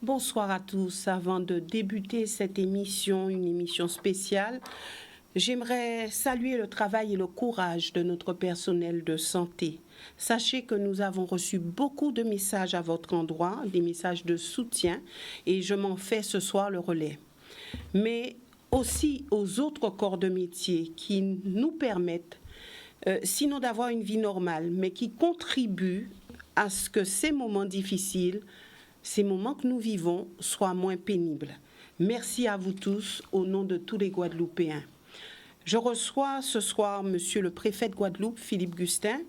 Bonsoir à tous. Avant de débuter cette émission, une émission spéciale, j'aimerais saluer le travail et le courage de notre personnel de santé. Sachez que nous avons reçu beaucoup de messages à votre endroit, des messages de soutien, et je m'en fais ce soir le relais. Mais aussi aux autres corps de métier qui nous permettent, sinon d'avoir une vie normale, mais qui contribuent à ce que ces moments difficiles, ces moments que nous vivons, soient moins pénibles. Merci à vous tous au nom de tous les Guadeloupéens. Je reçois ce soir Monsieur le préfet de Guadeloupe, Philippe Gustin,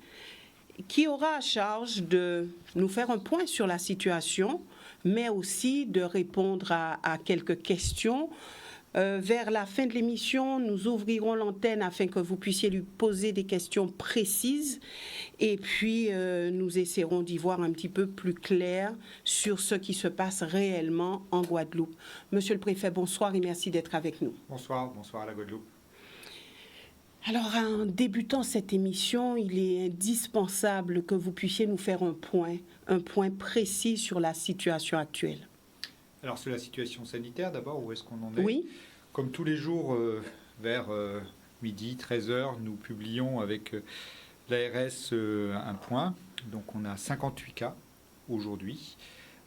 qui aura à charge de nous faire un point sur la situation, mais aussi de répondre à quelques questions. Vers la fin de l'émission, nous ouvrirons l'antenne afin que vous puissiez lui poser des questions précises et puis nous essaierons d'y voir un petit peu plus clair sur ce qui se passe réellement en Guadeloupe. Monsieur le préfet, bonsoir et merci d'être avec nous. Bonsoir à la Guadeloupe. Alors, en débutant cette émission, il est indispensable que vous puissiez nous faire un point précis sur la situation actuelle. Alors, c'est la situation sanitaire d'abord, où est-ce qu'on en est? Oui. Comme tous les jours, vers midi, 13h, nous publions avec l'ARS un point. Donc, on a 58 cas aujourd'hui,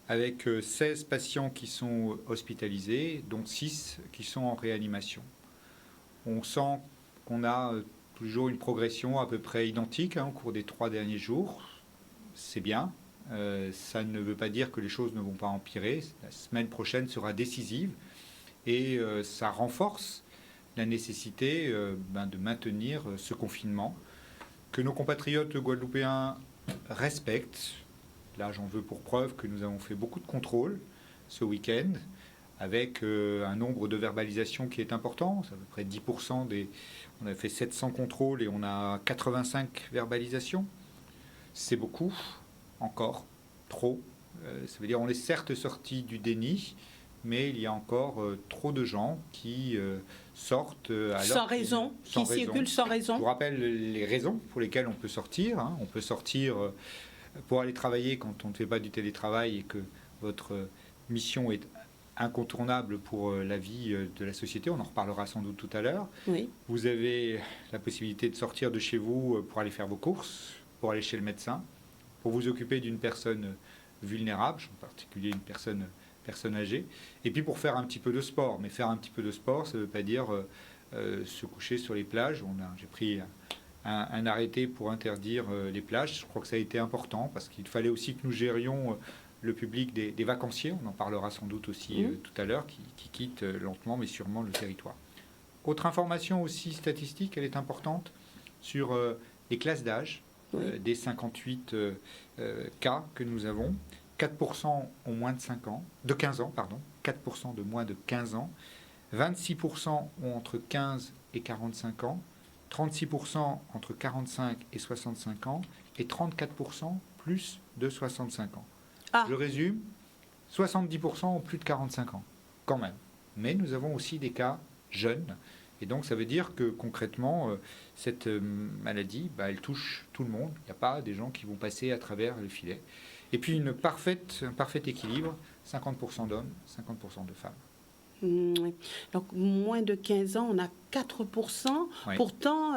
avec 16 patients qui sont hospitalisés, dont 6 qui sont en réanimation. On sent qu'on a toujours une progression à peu près identique au cours des 3 derniers jours. C'est bien. Ça ne veut pas dire que les choses ne vont pas empirer. La semaine prochaine sera décisive et ça renforce la nécessité de maintenir ce confinement que nos compatriotes guadeloupéens respectent. Là, j'en veux pour preuve que nous avons fait beaucoup de contrôles ce week-end avec un nombre de verbalisations qui est important. C'est à peu près 10% des... On a fait 700 contrôles et on a 85 verbalisations. C'est beaucoup. Encore trop. Ça veut dire qu'on est certes sorti du déni, mais il y a encore trop de gens qui sortent sans raison, qui circulent sans raison. Je vous rappelle les raisons pour lesquelles on peut sortir. On peut sortir pour aller travailler quand on ne fait pas du télétravail et que votre mission est incontournable pour la vie de la société. On en reparlera sans doute tout à l'heure. Oui. Vous avez la possibilité de sortir de chez vous pour aller faire vos courses, pour aller chez le médecin, pour vous occuper d'une personne vulnérable, en particulier une personne âgée, et puis pour faire un petit peu de sport. Mais faire un petit peu de sport, ça ne veut pas dire se coucher sur les plages. J'ai pris un arrêté pour interdire les plages. Je crois que ça a été important parce qu'il fallait aussi que nous gérions le public des vacanciers. On en parlera sans doute aussi tout à l'heure, qui quittent lentement mais sûrement le territoire. Autre information aussi statistique, elle est importante, sur les classes d'âge. Des 58 cas que nous avons, 4% ont moins de 15 ans, 4% de moins de 15 ans, 26% ont entre 15 et 45 ans, 36% entre 45 et 65 ans et 34% plus de 65 ans. Je résume, 70% ont plus de 45 ans, quand même. Mais nous avons aussi des cas jeunes. Et donc, ça veut dire que concrètement, cette maladie, elle touche tout le monde. Il n'y a pas des gens qui vont passer à travers le filet. Et puis, un parfait équilibre, 50% d'hommes, 50% de femmes. Donc, moins de 15 ans, on a 4%. Oui. Pourtant,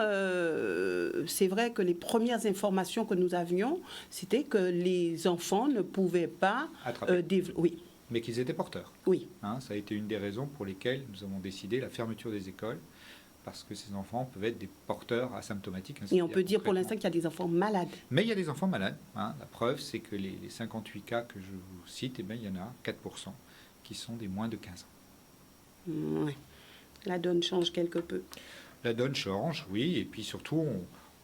c'est vrai que les premières informations que nous avions, c'était que les enfants ne pouvaient pas... Oui. Mais qu'ils étaient porteurs. Oui. Ça a été une des raisons pour lesquelles nous avons décidé la fermeture des écoles, parce que ces enfants peuvent être des porteurs asymptomatiques. Et on peut dire pour l'instant qu'il y a des enfants malades. Mais il y a des enfants malades. La preuve, c'est que les 58 cas que je vous cite, il y en a 4% qui sont des moins de 15 ans. Oui. La donne change quelque peu. La donne change, oui. Et puis surtout,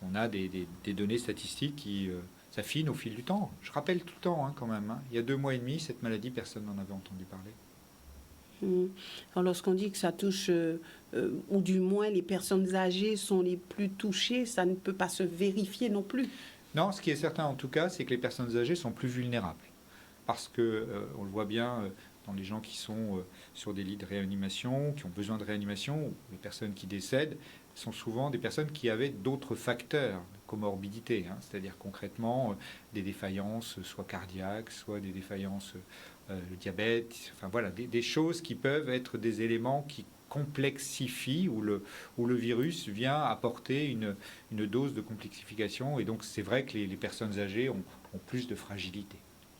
on a des données statistiques qui... s'affine au fil du temps. Je rappelle tout le temps, quand même. Il y a 2 mois et demi, cette maladie, personne n'en avait entendu parler. Alors, lorsqu'on dit que ça touche, ou du moins les personnes âgées sont les plus touchées, ça ne peut pas se vérifier non plus. Non, ce qui est certain en tout cas, c'est que les personnes âgées sont plus vulnérables. Parce que, on le voit bien dans les gens qui sont sur des lits de réanimation, qui ont besoin de réanimation, ou les personnes qui décèdent, sont souvent des personnes qui avaient d'autres facteurs de comorbidité, c'est-à-dire concrètement des défaillances soit cardiaques, soit des défaillances le diabète, enfin voilà, des choses qui peuvent être des éléments qui complexifient, où le virus vient apporter une dose de complexification. Et donc c'est vrai que les personnes âgées ont plus de fragilité.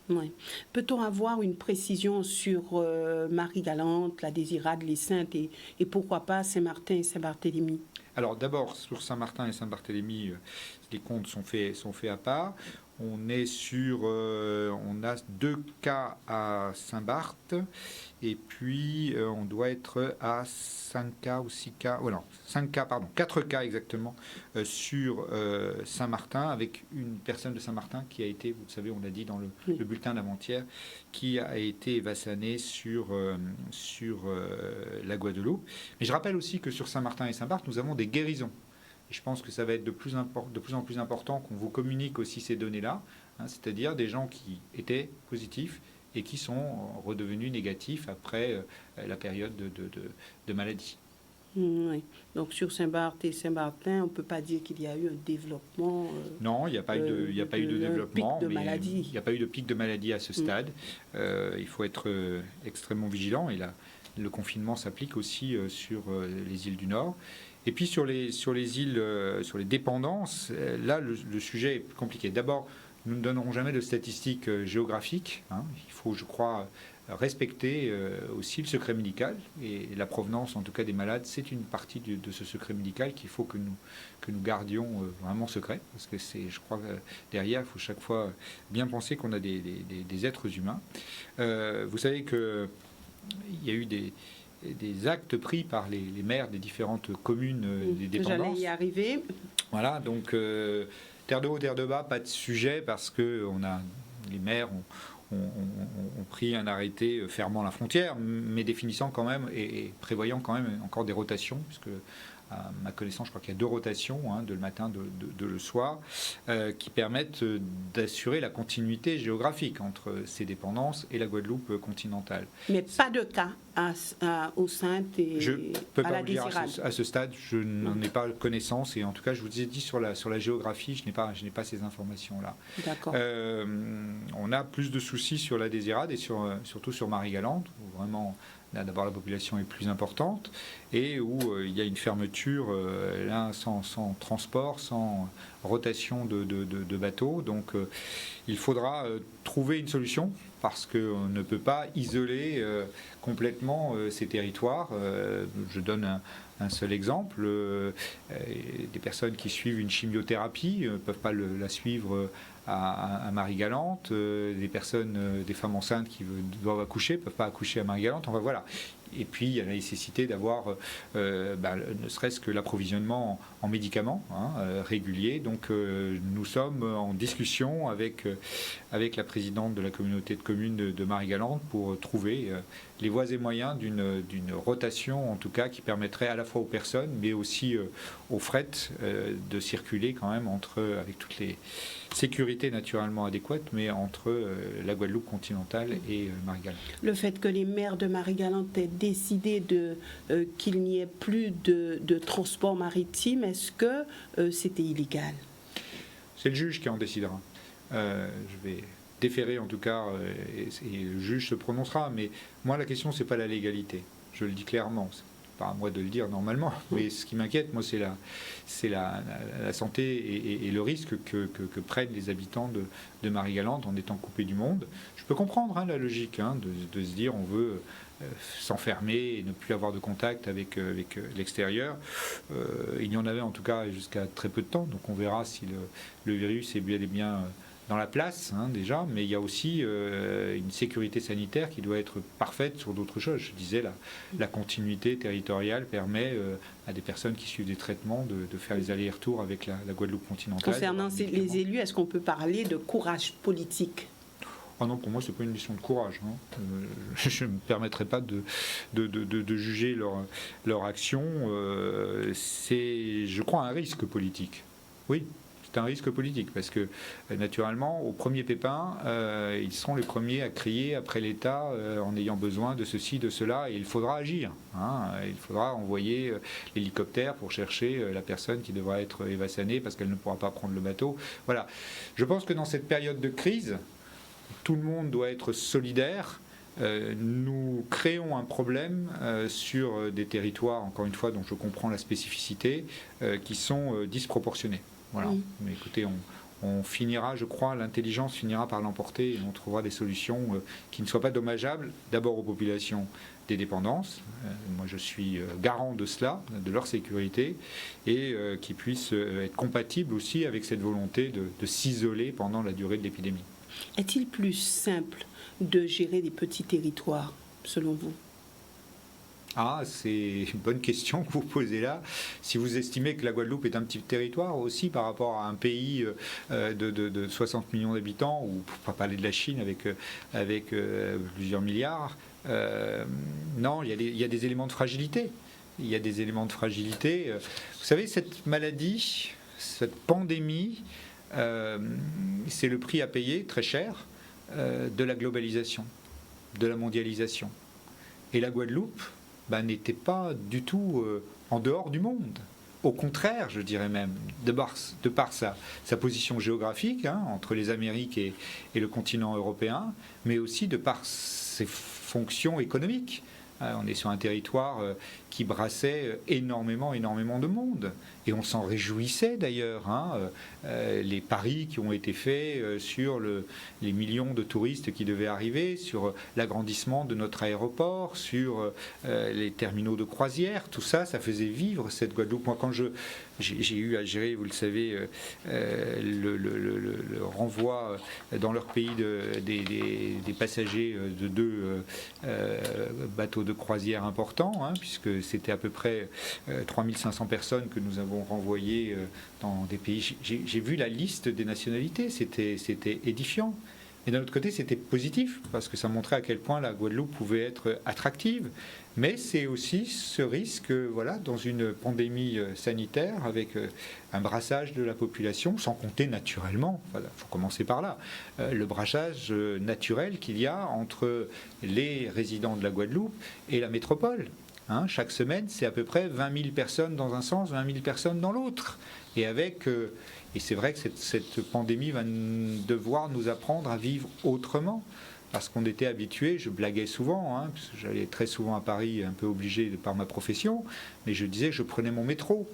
Oui. Peut-on avoir une précision sur Marie-Galante, la Désirade, les Saintes et pourquoi pas Saint-Martin et Saint-Barthélemy? Alors d'abord, sur Saint-Martin et Saint-Barthélemy, les comptes sont faits à part. On est on a 2 cas à Saint-Barth, et puis on doit être à 5 cas ou 6 cas, oh non, 5 cas, pardon, 4 cas exactement sur Saint-Martin, avec une personne de Saint-Martin qui a été, vous le savez, on l'a dit dans le bulletin d'avant-hier, qui a été évassanée sur la Guadeloupe. Mais je rappelle aussi que sur Saint-Martin et Saint-Barth, nous avons des guérisons. Et je pense que ça va être de plus en plus important qu'on vous communique aussi ces données-là, hein, c'est-à-dire des gens qui étaient positifs et qui sont redevenus négatifs après la période de maladie. Oui. Donc sur Saint-Barth et Saint-Martin, on ne peut pas dire qu'il y a eu un développement. Non, il n'y a pas eu de développement, pic de maladie. Il n'y a pas eu de pic de maladie à ce stade. Il faut être extrêmement vigilant, et là, le confinement s'applique aussi sur les îles du Nord. Et puis sur les îles, sur les dépendances, là le sujet est compliqué. D'abord, nous ne donnerons jamais de statistiques géographiques. Hein. Il faut, je crois, respecter aussi le secret médical, et la provenance, en tout cas des malades, c'est une partie de ce secret médical qu'il faut que nous gardions vraiment secret, parce que je crois que derrière, il faut chaque fois bien penser qu'on a des êtres humains. Vous savez qu'il y a eu des actes pris par les maires des différentes communes des dépendances. J'allais y arriver. Voilà, donc terre de haut, terre de bas, pas de sujet, parce que les maires ont pris un arrêté fermant la frontière, mais définissant quand même et prévoyant quand même encore des rotations, puisque à ma connaissance, je crois qu'il y a 2 rotations, hein, de le matin, de le soir, qui permettent d'assurer la continuité géographique entre ces dépendances et la Guadeloupe continentale. Mais pas de cas aux Saintes et je peux à pas la vous dire Désirade. à ce stade, je n'en ai pas connaissance, et en tout cas, je vous ai dit sur la géographie, je n'ai pas ces informations-là. D'accord. On a plus de soucis sur la Désirade et surtout sur Marie-Galante, où vraiment là, d'abord la population est plus importante, et où il y a une fermeture là, sans transport, sans rotation de bateaux. Donc il faudra trouver une solution, parce qu'on ne peut pas isoler complètement ces territoires. Je donne un seul exemple. Des personnes qui suivent une chimiothérapie ne peuvent pas la suivre à Marie-Galante. Des femmes enceintes qui doivent accoucher ne peuvent pas accoucher à Marie-Galante. Enfin, voilà. Et puis, il y a la nécessité d'avoir ne serait-ce que l'approvisionnement en médicaments réguliers. Donc, nous sommes en discussion avec la présidente de la communauté de communes de Marie-Galante pour trouver les voies et moyens d'une rotation, en tout cas, qui permettrait à la fois aux personnes, mais aussi aux fret de circuler quand même avec toutes les sécurités naturellement adéquates, mais entre la Guadeloupe continentale et Marie-Galante. Le fait que les maires de Marie-Galante aient décidé qu'il n'y ait plus de transport maritime, est-ce que c'était illégal? C'est le juge qui en décidera. Je vais déférer en tout cas, et le juge se prononcera, mais moi la question c'est pas la légalité, je le dis clairement, c'est pas à moi de le dire normalement, mais ce qui m'inquiète moi c'est la santé et le risque que prennent les habitants de Marie-Galante en étant coupés du monde. Je peux comprendre la logique de se dire on veut s'enfermer et ne plus avoir de contact avec l'extérieur. Il y en avait en tout cas jusqu'à très peu de temps, donc on verra si le virus est bel et bien dans la place déjà, mais il y a aussi une sécurité sanitaire qui doit être parfaite sur d'autres choses. Je disais, la continuité territoriale permet à des personnes qui suivent des traitements de faire les allers-retours avec la Guadeloupe continentale. Concernant les élus, est-ce qu'on peut parler de courage politique? Ah non, pour moi, c'est pas une question de courage. Je ne me permettrai pas de juger leur action. C'est, je crois, un risque politique. Oui. C'est un risque politique, parce que naturellement, au premier pépin, ils seront les premiers à crier après l'État en ayant besoin de ceci, de cela, et il faudra agir. Il faudra envoyer l'hélicoptère pour chercher la personne qui devra être évassanée parce qu'elle ne pourra pas prendre le bateau. Voilà. Je pense que dans cette période de crise, tout le monde doit être solidaire, nous créons un problème sur des territoires, encore une fois, dont je comprends la spécificité, qui sont disproportionnés. Voilà. Mais écoutez, on finira, je crois, l'intelligence finira par l'emporter et on trouvera des solutions qui ne soient pas dommageables, d'abord aux populations des dépendances. Moi, je suis garant de cela, de leur sécurité, et qui puissent être compatibles aussi avec cette volonté de s'isoler pendant la durée de l'épidémie. Est-il plus simple de gérer des petits territoires, selon vous ? Ah, c'est une bonne question que vous posez là. Si vous estimez que la Guadeloupe est un petit territoire aussi par rapport à un pays de 60 millions d'habitants, ou pour ne pas parler de la Chine avec plusieurs milliards, non, il y a des éléments de fragilité. Il y a des éléments de fragilité. Vous savez, cette maladie, cette pandémie, c'est le prix à payer, très cher, de la globalisation, de la mondialisation. Et la Guadeloupe n'était pas du tout en dehors du monde. Au contraire, je dirais même, de par sa position géographique entre les Amériques et le continent européen, mais aussi de par ses fonctions économiques. On est sur un territoire qui brassait énormément de monde. Et on s'en réjouissait d'ailleurs. Les paris qui ont été faits sur les millions de touristes qui devaient arriver, sur l'agrandissement de notre aéroport, sur les terminaux de croisière, tout ça, ça faisait vivre cette Guadeloupe. Moi, quand j'ai eu à gérer, vous le savez, le renvoi dans leur pays des passagers de 2 bateaux de croisière importants, puisque c'était à peu près 3500 personnes que nous avons renvoyées dans des pays. J'ai vu la liste des nationalités, c'était édifiant. Et d'un autre côté, c'était positif, parce que ça montrait à quel point la Guadeloupe pouvait être attractive. Mais c'est aussi ce risque, dans une pandémie sanitaire, avec un brassage de la population, sans compter naturellement, il faut commencer par là, le brassage naturel qu'il y a entre les résidents de la Guadeloupe et la métropole. Chaque semaine, c'est à peu près 20 000 personnes dans un sens, 20 000 personnes dans l'autre. Et c'est vrai que cette pandémie va devoir nous apprendre à vivre autrement. Parce qu'on était habitué, je blaguais souvent, parce que j'allais très souvent à Paris, un peu obligé par ma profession, mais je disais que je prenais mon métro.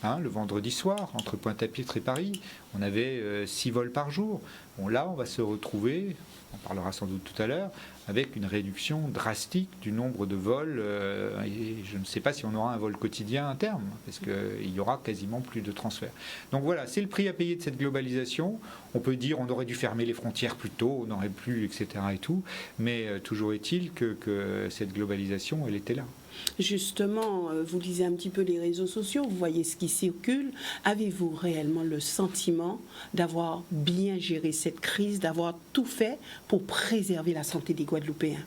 Le vendredi soir, entre Pointe-à-Pitre et Paris, on avait 6 vols par jour. Bon, là, on va se retrouver, on parlera sans doute tout à l'heure, avec une réduction drastique du nombre de vols. Et je ne sais pas si on aura un vol quotidien à terme, parce qu'il y aura quasiment plus de transferts. Donc voilà, c'est le prix à payer de cette globalisation. On peut dire on aurait dû fermer les frontières plus tôt, on n'aurait plus, etc. et tout, mais toujours est-il que cette globalisation, elle était là. Justement, vous lisez un petit peu les réseaux sociaux, vous voyez ce qui circule. Avez-vous réellement le sentiment d'avoir bien géré cette crise, d'avoir tout fait pour préserver la santé des Guadeloupéens ?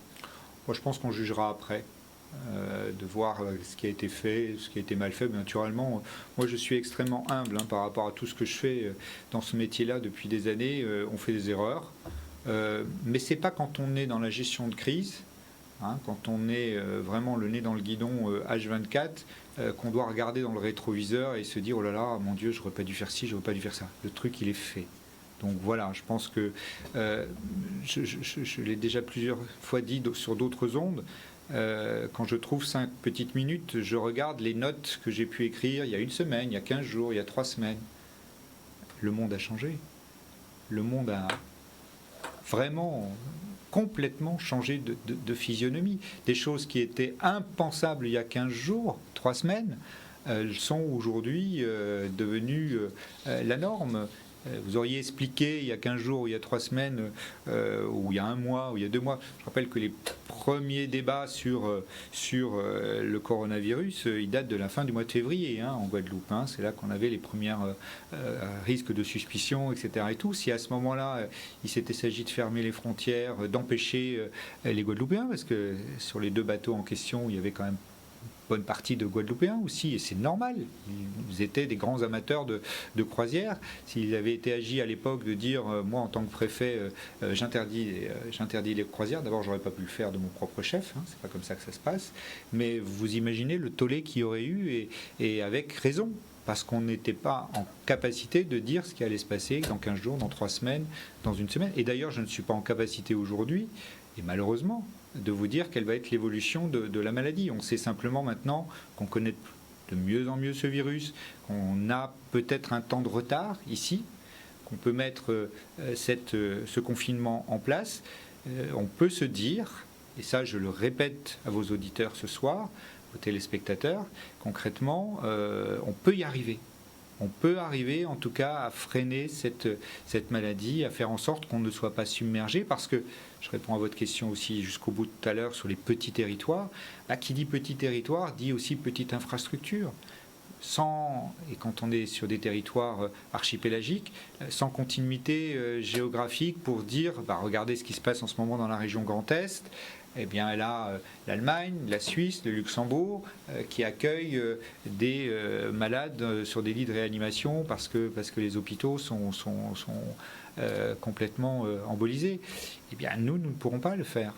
Moi, je pense qu'on jugera après, de voir ce qui a été fait, ce qui a été mal fait. Mais naturellement, moi, je suis extrêmement humble par rapport à tout ce que je fais dans ce métier-là depuis des années. On fait des erreurs, mais c'est pas quand on est dans la gestion de crise. Quand on est vraiment le nez dans le guidon H24, qu'on doit regarder dans le rétroviseur et se dire oh là là, mon Dieu, j'aurais pas dû faire ci, j'aurais pas dû faire ça. Le truc, il est fait. Donc voilà, je pense que je l'ai déjà plusieurs fois dit sur d'autres ondes. Quand je trouve 5 petites minutes, je regarde les notes que j'ai pu écrire il y a 1 semaine, il y a 15 jours, il y a 3 semaines. Le monde a changé. Le monde a vraiment complètement changé de physionomie. Des choses qui étaient impensables il y a 15 jours, 3 semaines, sont aujourd'hui devenues la norme. Vous auriez expliqué il y a 15 jours, ou il y a 3 semaines, ou il y a 1 mois, ou il y a 2 mois. Je rappelle que les premiers débats sur le coronavirus, ils datent de la fin du mois de février en Guadeloupe. C'est là qu'on avait les premiers risques de suspicion, etc. Et tout. Si à ce moment-là, il s'était s'agit de fermer les frontières, d'empêcher les Guadeloupéens, parce que sur les 2 bateaux en question, il y avait quand même bonne partie de Guadeloupéens aussi, et c'est normal. Ils étaient des grands amateurs de croisière. S'il avait été agi à l'époque de dire, moi en tant que préfet, j'interdis les croisières, d'abord j'aurais pas pu le faire de mon propre chef, c'est pas comme ça que ça se passe, mais vous imaginez le tollé qu'il y aurait eu, et avec raison, parce qu'on n'était pas en capacité de dire ce qui allait se passer dans 15 jours, dans 3 semaines, dans 1 semaine. Et d'ailleurs, je ne suis pas en capacité aujourd'hui, et malheureusement, de vous dire quelle va être l'évolution de la maladie. On sait simplement maintenant qu'on connaît de mieux en mieux ce virus, qu'on a peut-être un temps de retard ici, qu'on peut mettre ce confinement en place. On peut se dire, et ça je le répète à vos auditeurs ce soir, aux téléspectateurs, concrètement, on peut y arriver. On peut arriver en tout cas à freiner cette maladie, à faire en sorte qu'on ne soit pas submergé, parce que, je réponds à votre question aussi jusqu'au bout tout à l'heure sur les petits territoires, qui dit petit territoire dit aussi petite infrastructure. Et quand on est sur des territoires archipélagiques, sans continuité géographique pour dire, regardez ce qui se passe en ce moment dans la région Grand Est, eh bien là, l'Allemagne, la Suisse, le Luxembourg, qui accueillent des malades sur des lits de réanimation parce que les hôpitaux sont complètement embolisés. Eh bien, nous ne pourrons pas le faire.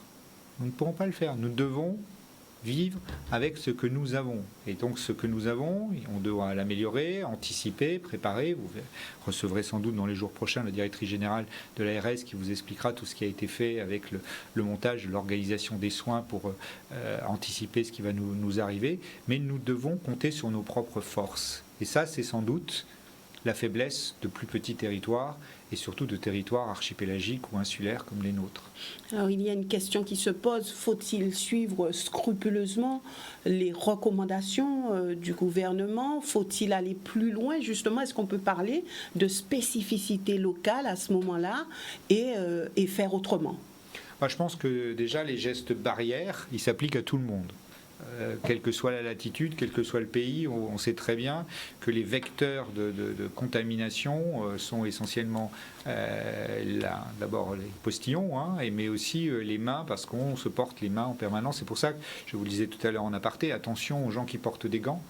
Nous ne pourrons pas le faire. Nous devons vivre avec ce que nous avons. Et donc ce que nous avons, on doit l'améliorer, anticiper, préparer. Vous recevrez sans doute dans les jours prochains la directrice générale de l'ARS qui vous expliquera tout ce qui a été fait avec le montage de l'organisation des soins pour anticiper ce qui va nous arriver. Mais nous devons compter sur nos propres forces. Et ça, c'est sans doute la faiblesse de plus petits territoires et surtout de territoires archipélagiques ou insulaires comme les nôtres. Alors il y a une question qui se pose, faut-il suivre scrupuleusement les recommandations du gouvernement? Faut-il aller plus loin? Justement, est-ce qu'on peut parler de spécificité locale à ce moment-là et faire autrement? Je pense que déjà les gestes barrières, ils s'appliquent à tout le monde. Quelle que soit la latitude, quel que soit le pays, on sait très bien que les vecteurs de contamination sont essentiellement d'abord les postillons, mais aussi les mains, parce qu'on se porte les mains en permanence. C'est pour ça que je vous le disais tout à l'heure en aparté, attention aux gens qui portent des gants.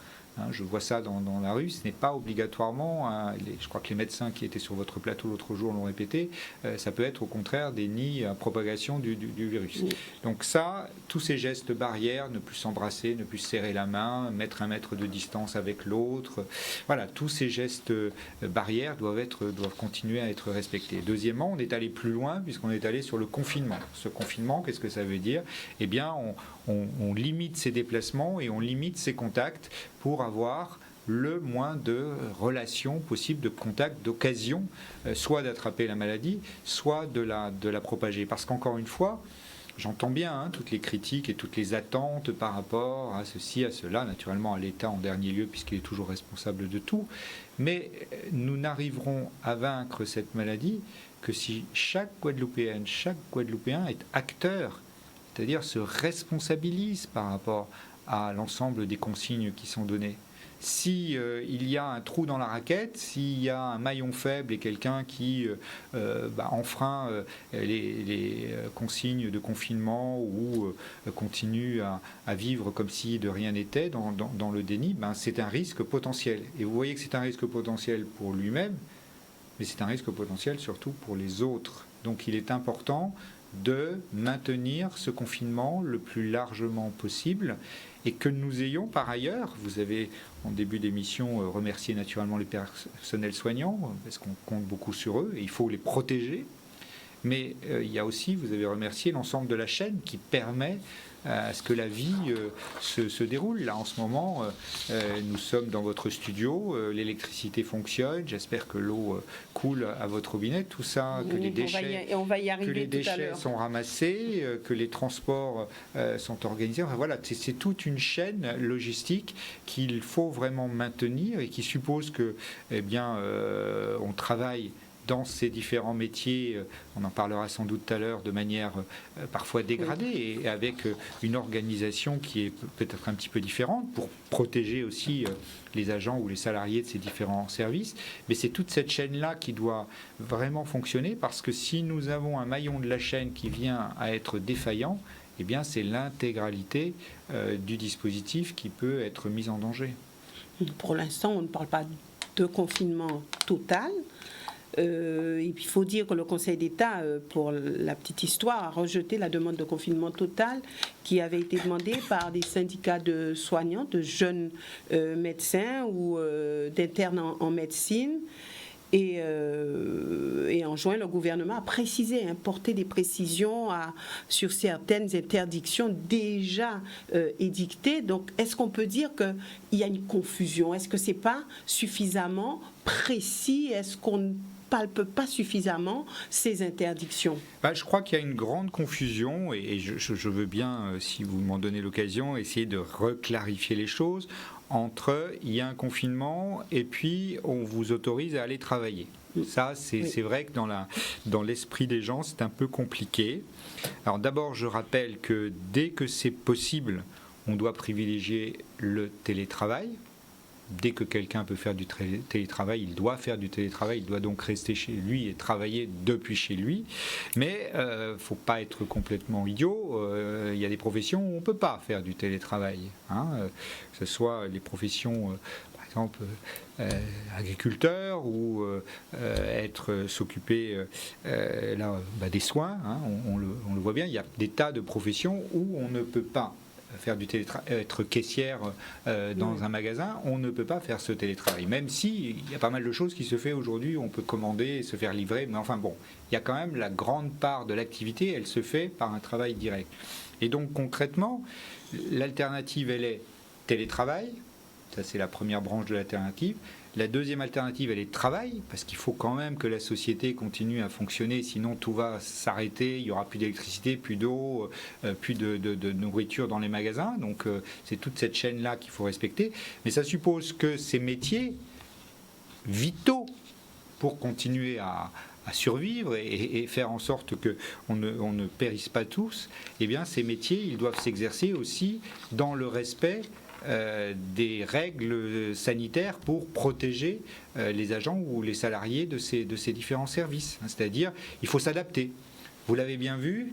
Je vois ça dans la rue, ce n'est pas obligatoirement, je crois que les médecins qui étaient sur votre plateau l'autre jour l'ont répété, ça peut être au contraire des nids à propagation du virus. Oui. Donc ça, tous ces gestes barrières, ne plus s'embrasser, ne plus serrer la main, mettre 1 mètre de distance avec l'autre, voilà, tous ces gestes barrières doivent continuer à être respectés. Deuxièmement, on est allé plus loin puisqu'on est allé sur le confinement. Ce confinement, qu'est-ce que ça veut dire? Eh bien, on limite ses déplacements et on limite ses contacts pour avoir le moins de relations possibles, de contacts, d'occasion, soit d'attraper la maladie, soit de la propager. Parce qu'encore une fois, j'entends bien toutes les critiques et toutes les attentes par rapport à ceci, à cela, naturellement à l'État en dernier lieu, puisqu'il est toujours responsable de tout. Mais nous n'arriverons à vaincre cette maladie que si chaque Guadeloupéenne, chaque Guadeloupéen est acteur, c'est-à-dire se responsabilise par rapport à l'ensemble des consignes qui sont données. Si il y a un trou dans la raquette, s'il y a un maillon faible et quelqu'un qui enfreint les consignes de confinement ou continue à vivre comme si de rien n'était dans le déni, c'est un risque potentiel. Et vous voyez que c'est un risque potentiel pour lui-même, mais c'est un risque potentiel surtout pour les autres. Donc il est important de maintenir ce confinement le plus largement possible et que nous ayons par ailleurs, vous avez en début d'émission remercié naturellement les personnels soignants parce qu'on compte beaucoup sur eux et il faut les protéger, mais il y a aussi, vous avez remercié l'ensemble de la chaîne qui permet à ce que la vie se déroule. Là, en ce moment, nous sommes dans votre studio, l'électricité fonctionne, j'espère que l'eau coule à votre robinet, tout ça, que les déchets, sont ramassés, que les transports sont organisés. Enfin, voilà, c'est toute une chaîne logistique qu'il faut vraiment maintenir et qui suppose que, on travaille dans ces différents métiers, on en parlera sans doute tout à l'heure, de manière parfois dégradée et avec une organisation qui est peut-être un petit peu différente pour protéger aussi les agents ou les salariés de ces différents services. Mais c'est toute cette chaîne-là qui doit vraiment fonctionner parce que si nous avons un maillon de la chaîne qui vient à être défaillant, eh bien c'est l'intégralité du dispositif qui peut être mise en danger. Pour l'instant, on ne parle pas de confinement total. Et puis il faut dire que le Conseil d'État, pour la petite histoire, a rejeté la demande de confinement total qui avait été demandée par des syndicats de soignants, de jeunes médecins ou d'internes en médecine. et enjoint le gouvernement à préciser, à porter des précisions sur certaines interdictions déjà édictées. Donc, est-ce qu'on peut dire qu'il y a une confusion? Est-ce que ce n'est pas suffisamment précis? Est-ce qu'on ne palpe pas suffisamment ces interdictions? Je crois qu'il y a une grande confusion et je veux bien, si vous m'en donnez l'occasion, essayer de reclarifier les choses entre il y a un confinement et puis on vous autorise à aller travailler. Ça, c'est vrai que dans l'esprit des gens, c'est un peu compliqué. Alors d'abord, je rappelle que dès que c'est possible, on doit privilégier le télétravail. Dès que quelqu'un peut faire du télétravail, il doit faire du télétravail, il doit donc rester chez lui et travailler depuis chez lui. Mais il ne faut pas être complètement idiot. Il y a des professions où on ne peut pas faire du télétravail. Que ce soit les professions, par exemple, agriculteur ou s'occuper des soins. On le voit bien, il y a des tas de professions où on ne peut pas faire du télétravail, être caissière dans un magasin, on ne peut pas faire ce télétravail. Même si il y a pas mal de choses qui se fait aujourd'hui, on peut commander et se faire livrer, mais enfin bon, il y a quand même la grande part de l'activité, elle se fait par un travail direct. Et donc concrètement, l'alternative, elle est télétravail, ça c'est la première branche de l'alternative. La deuxième alternative, elle est travail, parce qu'il faut quand même que la société continue à fonctionner, sinon tout va s'arrêter, il n'y aura plus d'électricité, plus d'eau, plus de nourriture dans les magasins. Donc c'est toute cette chaîne-là qu'il faut respecter. Mais ça suppose que ces métiers vitaux pour continuer à survivre et faire en sorte qu'on ne périsse pas tous, eh bien ces métiers, ils doivent s'exercer aussi dans le respect des règles sanitaires pour protéger les agents ou les salariés de ces différents services. C'est-à-dire, il faut s'adapter. Vous l'avez bien vu,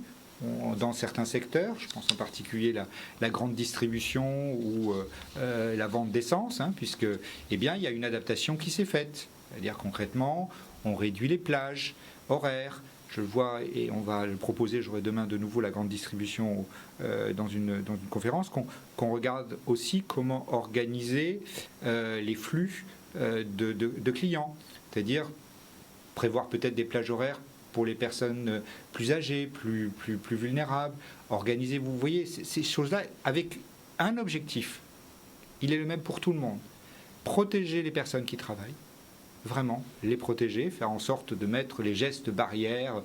dans certains secteurs, je pense en particulier la grande distribution ou la vente d'essence, puisque il y a une adaptation qui s'est faite. C'est-à-dire concrètement, on réduit les plages horaires. Je le vois et on va le proposer, j'aurai demain de nouveau la grande distribution dans une conférence, qu'on regarde aussi comment organiser les flux de clients, c'est-à-dire prévoir peut-être des plages horaires pour les personnes plus âgées, plus vulnérables, organiser, vous voyez, ces choses-là avec un objectif, il est le même pour tout le monde, protéger les personnes qui travaillent, vraiment les protéger, faire en sorte de mettre les gestes barrières,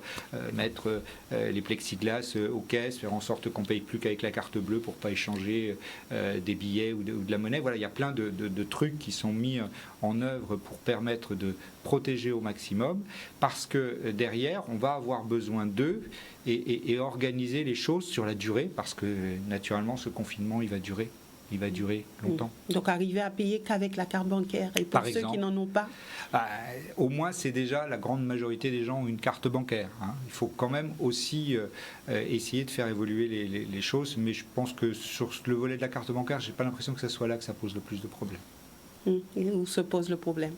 mettre les plexiglas aux caisses, faire en sorte qu'on ne paye plus qu'avec la carte bleue pour ne pas échanger des billets ou de la monnaie. Voilà, il y a plein de trucs qui sont mis en œuvre pour permettre de protéger au maximum, parce que derrière, on va avoir besoin d'eux et organiser les choses sur la durée, parce que naturellement, ce confinement, il va durer longtemps. Donc arriver à payer qu'avec la carte bancaire. Et pour ceux qui n'en ont pas, au moins c'est déjà la grande majorité des gens ont une carte bancaire. Il faut quand même aussi essayer de faire évoluer les choses, mais je pense que sur le volet de la carte bancaire, j'ai pas l'impression que ce soit là que ça pose le plus de problèmes. Où se pose le problème?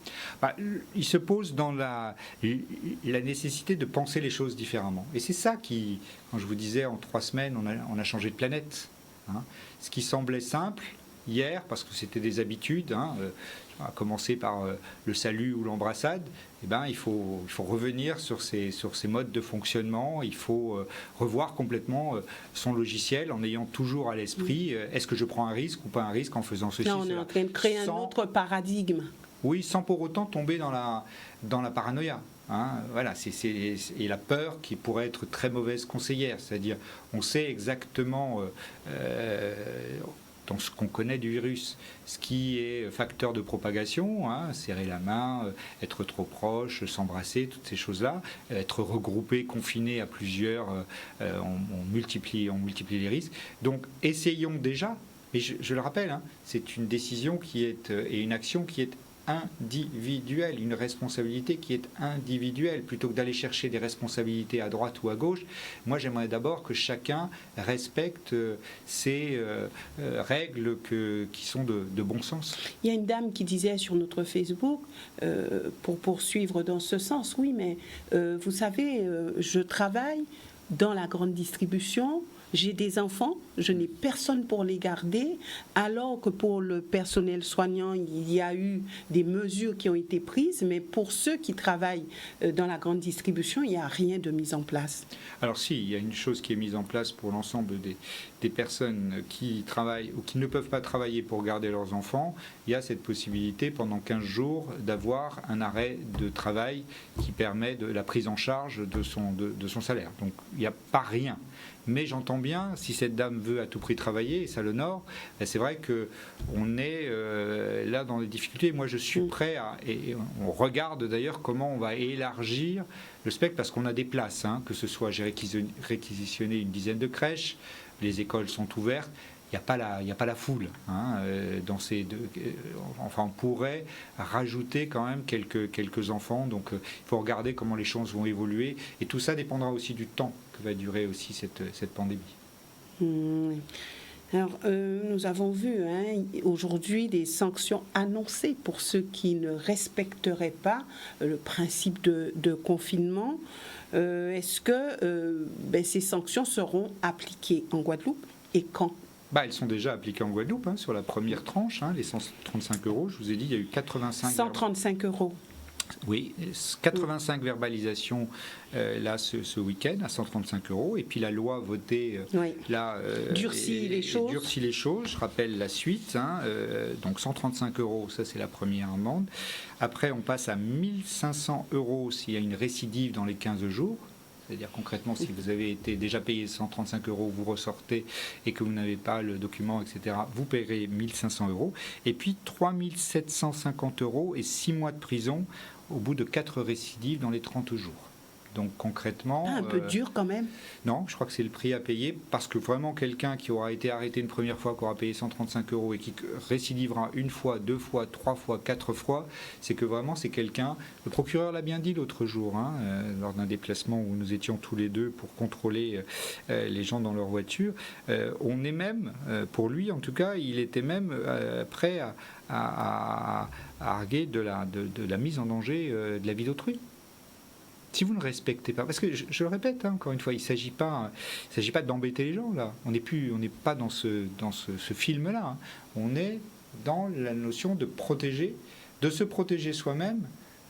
Il se pose dans la nécessité de penser les choses différemment. Et c'est ça qui, quand je vous disais, en 3 semaines, on a changé de planète. Ce qui semblait simple hier, parce que c'était des habitudes, à commencer par le salut ou l'embrassade, il faut revenir sur ces modes de fonctionnement, il faut revoir complètement son logiciel en ayant toujours à l'esprit, est-ce que je prends un risque ou pas un risque en faisant ceci, là, on est en train de créer un autre paradigme. Oui, sans pour autant tomber dans la paranoïa. Voilà, et la peur qui pourrait être très mauvaise conseillère, c'est-à-dire on sait exactement dans ce qu'on connaît du virus, ce qui est facteur de propagation, serrer la main, être trop proche, s'embrasser, toutes ces choses-là, être regroupé, confiné à plusieurs, on multiplie les risques. Donc essayons déjà, et je le rappelle, c'est une décision et une action qui est individuelle, une responsabilité qui est individuelle, plutôt que d'aller chercher des responsabilités à droite ou à gauche. Moi, j'aimerais d'abord que chacun respecte ces règles qui sont de bon sens. Il y a une dame qui disait sur notre Facebook, pour poursuivre dans ce sens, oui, mais vous savez, je travaille dans la grande distribution, j'ai des enfants, je n'ai personne pour les garder, alors que pour le personnel soignant, il y a eu des mesures qui ont été prises, mais pour ceux qui travaillent dans la grande distribution, il n'y a rien de mis en place. Alors si, il y a une chose qui est mise en place pour l'ensemble des personnes qui travaillent ou qui ne peuvent pas travailler pour garder leurs enfants. Il y a cette possibilité pendant 15 jours d'avoir un arrêt de travail qui permet de la prise en charge de son salaire. Donc il n'y a pas rien. Mais j'entends bien, si cette dame veut à tout prix travailler, et ça l'honore, c'est vrai qu'on est là dans des difficultés. Moi, je suis prêt et on regarde d'ailleurs comment on va élargir le spectre, parce qu'on a des places, que ce soit, j'ai réquisitionné une dizaine de crèches, les écoles sont ouvertes. Il n'y a pas la foule dans ces deux. Enfin, on pourrait rajouter quand même quelques enfants. Donc, il faut regarder comment les choses vont évoluer. Et tout ça dépendra aussi du temps que va durer aussi cette pandémie. Alors, nous avons vu aujourd'hui des sanctions annoncées pour ceux qui ne respecteraient pas le principe de confinement. Est-ce que ces sanctions seront appliquées en Guadeloupe et quand ? Elles sont déjà appliquées en Guadeloupe sur la première tranche, les 135 €. Je vous ai dit, il y a eu 85 135 €. Oui, 85 verbalisations là ce week-end à 135 €. Et puis la loi votée durcit les choses. Durcit les choses. Je rappelle la suite. Donc 135 €, ça c'est la première amende. Après, on passe à 1 500 € s'il y a une récidive dans les 15 jours. C'est-à-dire concrètement, si vous avez été déjà payé 135 €, vous ressortez et que vous n'avez pas le document, etc., vous paierez 1 500 €. Et puis 3 750 € et 6 mois de prison au bout de 4 récidives dans les 30 jours. Donc concrètement... un peu dur quand même. Non, je crois que c'est le prix à payer, parce que vraiment quelqu'un qui aura été arrêté une première fois, qui aura payé 135 € et qui récidivera une fois, 2 fois, 3 fois, 4 fois, c'est que vraiment c'est quelqu'un... Le procureur l'a bien dit l'autre jour, lors d'un déplacement où nous étions tous les deux pour contrôler les gens dans leur voiture. On est même, pour lui en tout cas, il était même prêt à arguer de la mise en danger de la vie d'autrui. Si vous ne respectez pas, parce que je le répète encore une fois, il ne s'agit pas d'embêter les gens là. On n'est pas dans ce film-là. On est dans la notion de se protéger soi-même,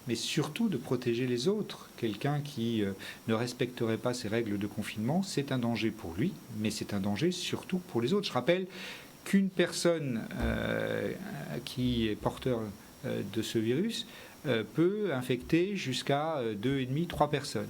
mais surtout de protéger les autres. Quelqu'un qui ne respecterait pas ces règles de confinement, c'est un danger pour lui, mais c'est un danger surtout pour les autres. Je rappelle qu'une personne qui est porteur de ce virus peut infecter jusqu'à 2,5, 3 personnes.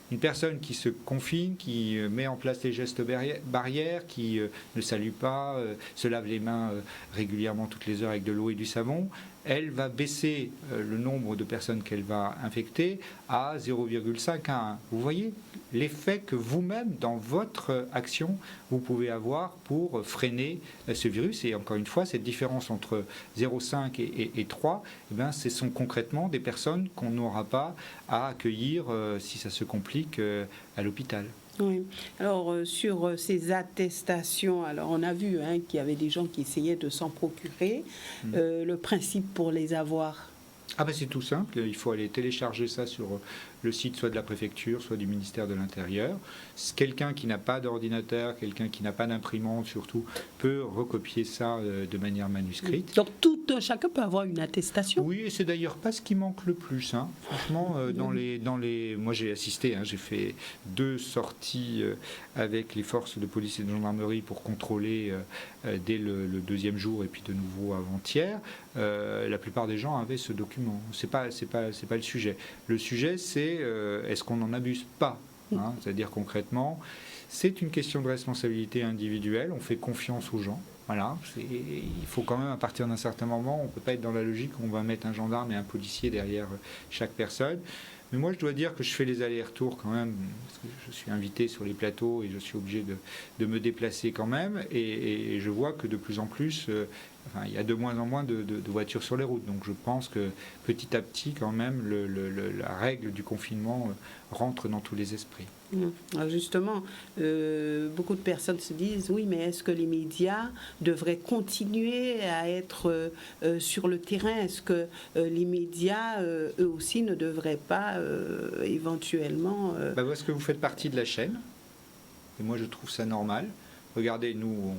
Une personne qui se confine, qui met en place les gestes barrières, qui ne salue pas, se lave les mains régulièrement toutes les heures avec de l'eau et du savon, elle va baisser le nombre de personnes qu'elle va infecter à 0,5 à 1. Vous voyez l'effet que vous-même, dans votre action, vous pouvez avoir pour freiner ce virus. Et encore une fois, cette différence entre 0,5 et 3, ce sont concrètement des personnes qu'on n'aura pas à accueillir, si ça se complique, à l'hôpital. Oui. Alors, sur ces attestations, alors on a vu qu'il y avait des gens qui essayaient de s'en procurer. Le principe pour les avoir? C'est tout simple. Il faut aller télécharger ça sur le site soit de la préfecture, soit du ministère de l'Intérieur. Quelqu'un qui n'a pas d'ordinateur, quelqu'un qui n'a pas d'imprimante surtout, peut recopier ça de manière manuscrite. Donc chacun peut avoir une attestation? Oui, et c'est d'ailleurs pas ce qui manque le plus. Franchement, moi j'ai assisté, j'ai fait 2 sorties avec les forces de police et de gendarmerie pour contrôler dès le 2e jour et puis de nouveau avant-hier. La plupart des gens avaient ce document. C'est pas le sujet. Le sujet, c'est est-ce qu'on n'en abuse pas, c'est-à-dire concrètement, c'est une question de responsabilité individuelle. On fait confiance aux gens. Voilà, il faut quand même, à partir d'un certain moment, on ne peut pas être dans la logique où on va mettre un gendarme et un policier derrière chaque personne. Mais moi, je dois dire que je fais les allers-retours quand même, parce que je suis invité sur les plateaux et je suis obligé de me déplacer quand même. Et je vois que de plus en plus, il y a de moins en moins de voitures sur les routes. Donc je pense que petit à petit, quand même, la règle du confinement rentre dans tous les esprits. Justement, beaucoup de personnes se disent, oui, mais est-ce que les médias devraient continuer à être sur le terrain? Est-ce que les médias, eux aussi, ne devraient pas éventuellement... Parce que vous faites partie de la chaîne. et moi je trouve ça normal. Regardez, nous,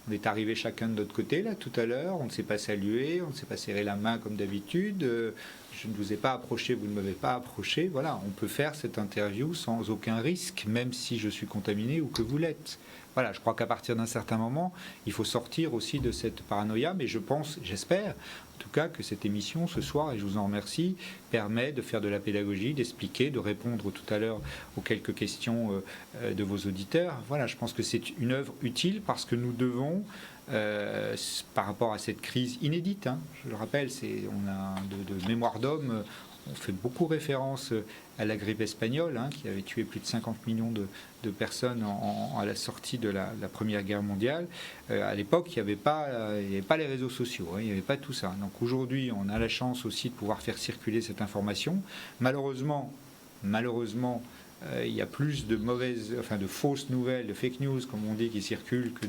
on est arrivés chacun de notre côté, là, tout à l'heure, on ne s'est pas salué, on ne s'est pas serré la main comme d'habitude, je ne vous ai pas approché, vous ne m'avez pas approché, voilà, on peut faire cette interview sans aucun risque, même si je suis contaminé ou que vous l'êtes. Voilà, je crois qu'à partir d'un certain moment, il faut sortir aussi de cette paranoïa, mais je pense, j'espère, en tout cas, que cette émission ce soir, et je vous en remercie, permet de faire de la pédagogie, d'expliquer, de répondre tout à l'heure aux quelques questions de vos auditeurs. Voilà, je pense que c'est une œuvre utile parce que nous devons, par rapport à cette crise inédite, hein, je le rappelle, on a de mémoire d'homme, on fait beaucoup référence à la grippe espagnole, hein, qui avait tué plus de 50 millions de personnes à la sortie de la Première Guerre mondiale. À l'époque, il n'y avait pas les réseaux sociaux, hein, il n'y avait pas tout ça. Donc aujourd'hui, on a la chance aussi de pouvoir faire circuler cette information. Malheureusement, il y a plus de fausses nouvelles, de fake news, comme on dit, qui circulent que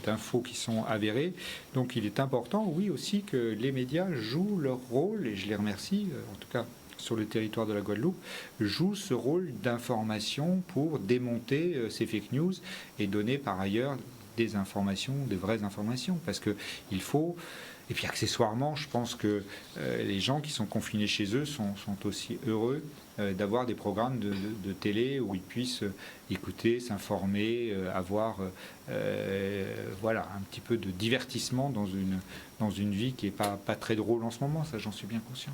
d'infos qui sont avérées. Donc il est important, oui, aussi que les médias jouent leur rôle, et je les remercie, en tout cas sur le territoire de la Guadeloupe, jouent ce rôle d'information pour démonter ces fake news et donner par ailleurs des informations, des vraies informations, parce que il faut. Et puis accessoirement, je pense que les gens qui sont confinés chez eux sont aussi heureux d'avoir des programmes de télé où ils puissent écouter, s'informer, avoir voilà, un petit peu de divertissement dans une vie qui n'est pas très drôle en ce moment, ça j'en suis bien conscient.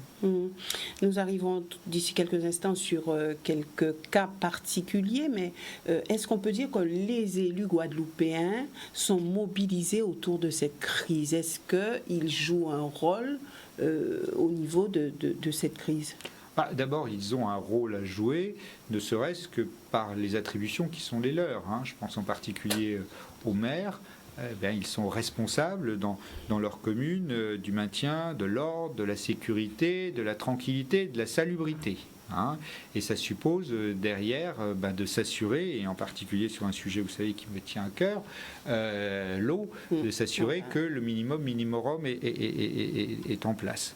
Nous arrivons d'ici quelques instants sur quelques cas particuliers, mais est-ce qu'on peut dire que les élus guadeloupéens sont mobilisés autour de cette crise? Est-ce qu'ils jouent un rôle au niveau de cette crise? D'abord, ils ont un rôle à jouer, ne serait-ce que par les attributions qui sont les leurs, hein. Je pense en particulier aux maires. Ils sont responsables dans leur commune du maintien de l'ordre, de la sécurité, de la tranquillité, de la salubrité. Hein. Et ça suppose derrière de s'assurer, et en particulier sur un sujet, vous savez, qui me tient à cœur, l'eau, de s'assurer que le minimum est en place.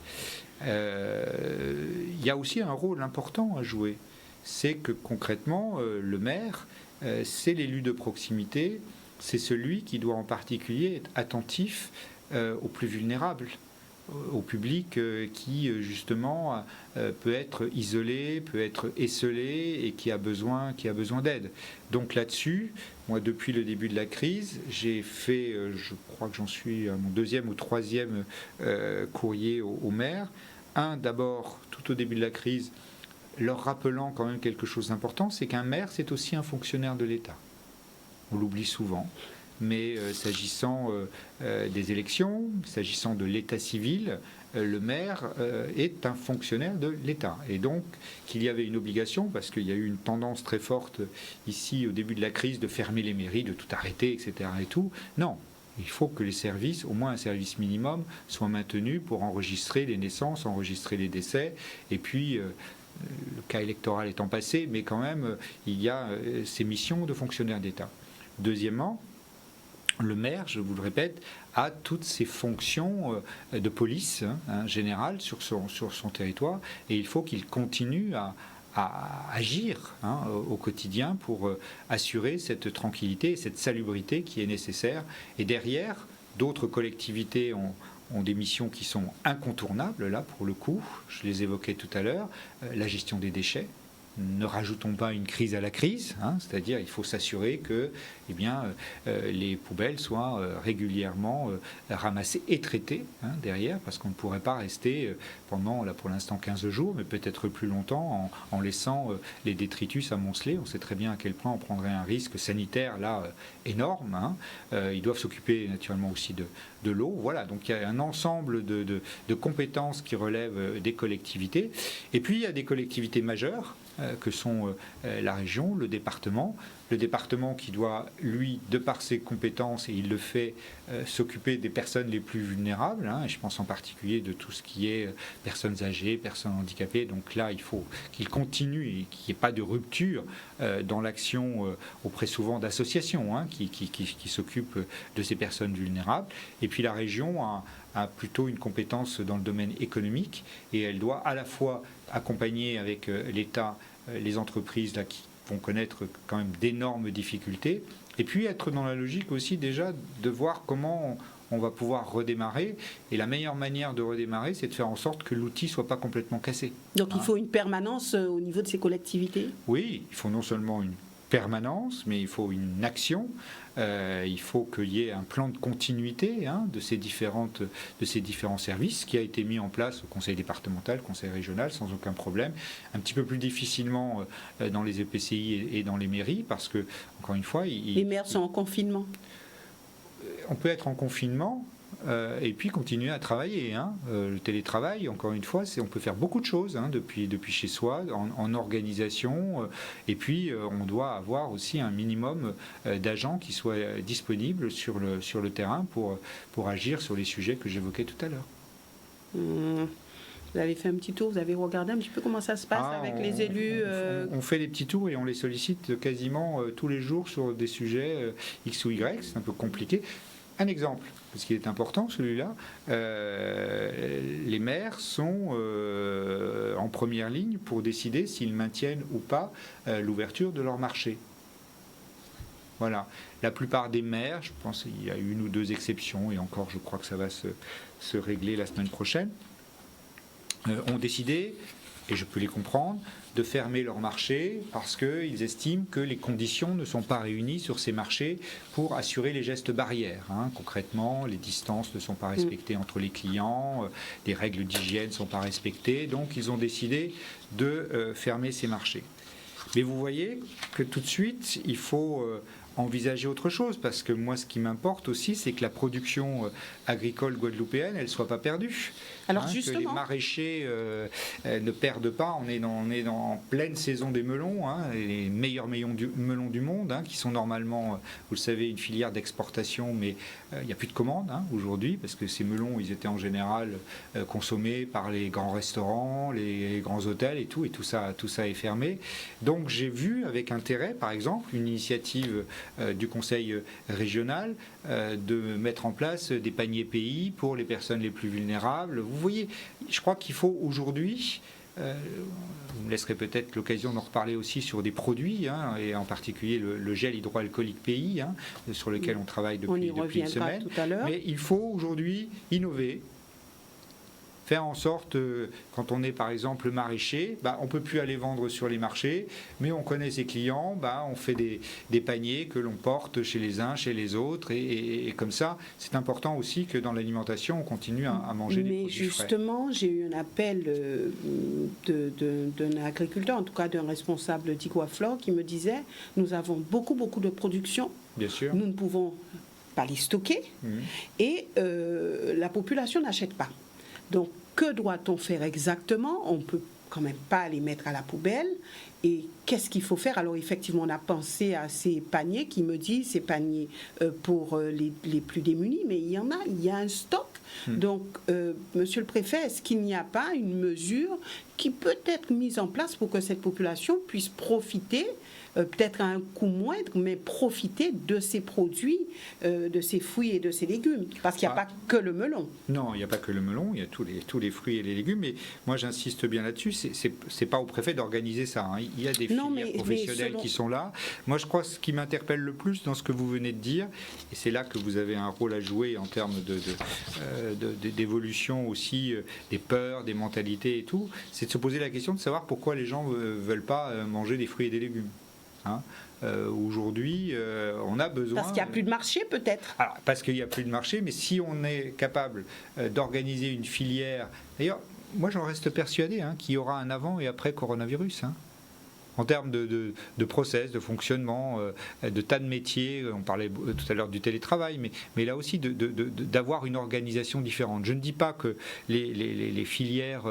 Il y a aussi un rôle important à jouer. C'est que concrètement, le maire, c'est l'élu de proximité, c'est celui qui doit en particulier être attentif aux plus vulnérables, au public qui justement peut être isolé, peut être esseulé et qui a besoin d'aide. Donc là-dessus, moi depuis le début de la crise, j'ai fait, je crois que j'en suis à mon 2e ou 3e courrier au maire. D'abord, tout au début de la crise, leur rappelant quand même quelque chose d'important, c'est qu'un maire, c'est aussi un fonctionnaire de l'État. On l'oublie souvent. Mais s'agissant des élections, s'agissant de l'état civil, le maire est un fonctionnaire de l'État. Et donc, qu'il y avait une obligation, parce qu'il y a eu une tendance très forte ici au début de la crise de fermer les mairies, de tout arrêter, etc. et tout. Non, il faut que les services, au moins un service minimum, soient maintenus pour enregistrer les naissances, enregistrer les décès. Et puis, le cas électoral étant passé, mais quand même, il y a ces missions de fonctionnaire d'État. Deuxièmement, le maire, je vous le répète, a toutes ses fonctions de police générale sur son territoire, et il faut qu'il continue à agir au quotidien pour assurer cette tranquillité et cette salubrité qui est nécessaire. Et derrière, d'autres collectivités ont des missions qui sont incontournables, là pour le coup, je les évoquais tout à l'heure, la gestion des déchets. Ne rajoutons pas une crise à la crise, c'est-à-dire il faut s'assurer que les poubelles soient régulièrement ramassées et traitées derrière, parce qu'on ne pourrait pas rester pendant, là pour l'instant 15 jours, mais peut-être plus longtemps en laissant les détritus amonceler. On sait très bien à quel point on prendrait un risque sanitaire là énorme. Ils doivent s'occuper naturellement aussi de l'eau. Voilà, donc il y a un ensemble de compétences qui relèvent des collectivités. Et puis il y a des collectivités majeures que sont la région, le département qui doit, lui, de par ses compétences, et il le fait, s'occuper des personnes les plus vulnérables, et je pense en particulier de tout ce qui est personnes âgées, personnes handicapées. Donc là, il faut qu'il continue et qu'il n'y ait pas de rupture dans l'action auprès souvent d'associations qui s'occupent de ces personnes vulnérables. Et puis la région a plutôt une compétence dans le domaine économique, et elle doit à la fois accompagner avec l'État les entreprises là, qui vont connaître quand même d'énormes difficultés. Et puis être dans la logique aussi déjà de voir comment on va pouvoir redémarrer. Et la meilleure manière de redémarrer, c'est de faire en sorte que l'outil ne soit pas complètement cassé. Donc il faut une permanence au niveau de ces collectivités? Oui, il faut non seulement une permanence, mais il faut une action. Il faut qu'il y ait un plan de continuité de ces différents services qui a été mis en place au conseil départemental, conseil régional, sans aucun problème. Un petit peu plus difficilement dans les EPCI et dans les mairies, parce que, encore une fois... Les maires sont en confinement. On peut être en confinement et puis continuer à travailler. Le télétravail, encore une fois, on peut faire beaucoup de choses depuis chez soi, en organisation. Et puis, on doit avoir aussi un minimum d'agents qui soient disponibles sur le terrain pour agir sur les sujets que j'évoquais tout à l'heure. Vous avez fait un petit tour, vous avez regardé un petit peu comment ça se passe avec les élus on fait des petits tours et on les sollicite quasiment tous les jours sur des sujets X ou Y. C'est un peu compliqué. Un exemple, parce qu'il est important celui-là, les maires sont en première ligne pour décider s'ils maintiennent ou pas l'ouverture de leur marché. Voilà. La plupart des maires, je pense qu'il y a une ou deux exceptions, et encore je crois que ça va se régler la semaine prochaine, ont décidé, et je peux les comprendre, de fermer leur marché parce qu'ils estiment que les conditions ne sont pas réunies sur ces marchés pour assurer les gestes barrières. Concrètement, les distances ne sont pas respectées entre les clients, les règles d'hygiène ne sont pas respectées, donc ils ont décidé de fermer ces marchés. Mais vous voyez que tout de suite, il faut envisager autre chose, parce que moi, ce qui m'importe aussi, c'est que la production agricole guadeloupéenne, elle ne soit pas perdue. Alors justement, que les maraîchers ne perdent pas. On est en pleine saison des melons, les meilleurs melons du monde, qui sont normalement, vous le savez, une filière d'exportation, mais il n'y a plus de commandes aujourd'hui, parce que ces melons, ils étaient en général consommés par les grands restaurants, les grands hôtels et tout ça est fermé. Donc j'ai vu avec intérêt, par exemple, une initiative du conseil régional de mettre en place des paniers pays pour les personnes les plus vulnérables. Vous voyez, je crois qu'il faut aujourd'hui, vous me laisserez peut-être l'occasion d'en reparler aussi sur des produits, et en particulier le gel hydroalcoolique pays, sur lequel on travaille depuis une semaine. Tout à l'heure. Mais il faut aujourd'hui innover, faire en sorte, quand on est par exemple maraîcher, on ne peut plus aller vendre sur les marchés, mais on connaît ses clients, on fait des paniers que l'on porte chez les uns, chez les autres, et comme ça, c'est important aussi que dans l'alimentation, on continue à manger des produits frais. Mais justement, j'ai eu un appel d'un agriculteur, en tout cas d'un responsable d'Iguaflore, qui me disait, nous avons beaucoup de production, bien sûr. Nous ne pouvons pas les stocker, et la population n'achète pas. Donc, que doit-on faire exactement? On ne peut quand même pas les mettre à la poubelle. Et qu'est-ce qu'il faut faire? Alors, effectivement, on a pensé à ces paniers qui me disent, ces paniers pour les plus démunis, mais il y a un stock. Donc, monsieur le préfet, est-ce qu'il n'y a pas une mesure qui peut être mise en place pour que cette population puisse profiter, peut-être à un coût moindre, mais profiter de ces produits, de ces fruits et de ces légumes? Parce qu'il n'y a pas que le melon. Non, il n'y a pas que le melon, il y a tous les fruits et les légumes. Mais moi, j'insiste bien là-dessus, c'est pas au préfet d'organiser ça. Il y a des filières professionnelles qui sont là. Moi, je crois que ce qui m'interpelle le plus dans ce que vous venez de dire, et c'est là que vous avez un rôle à jouer en termes d'évolution aussi, des peurs, des mentalités et tout, c'est de se poser la question de savoir pourquoi les gens ne veulent pas manger des fruits et des légumes. Aujourd'hui, on a besoin... Parce qu'il n'y a plus de marché, peut-être. Alors, parce qu'il n'y a plus de marché, mais si on est capable d'organiser une filière... D'ailleurs, moi, j'en reste persuadé qu'il y aura un avant et après coronavirus. En termes de process, de fonctionnement, de tas de métiers. On parlait tout à l'heure du télétravail, mais là aussi d'avoir une organisation différente. Je ne dis pas que les filières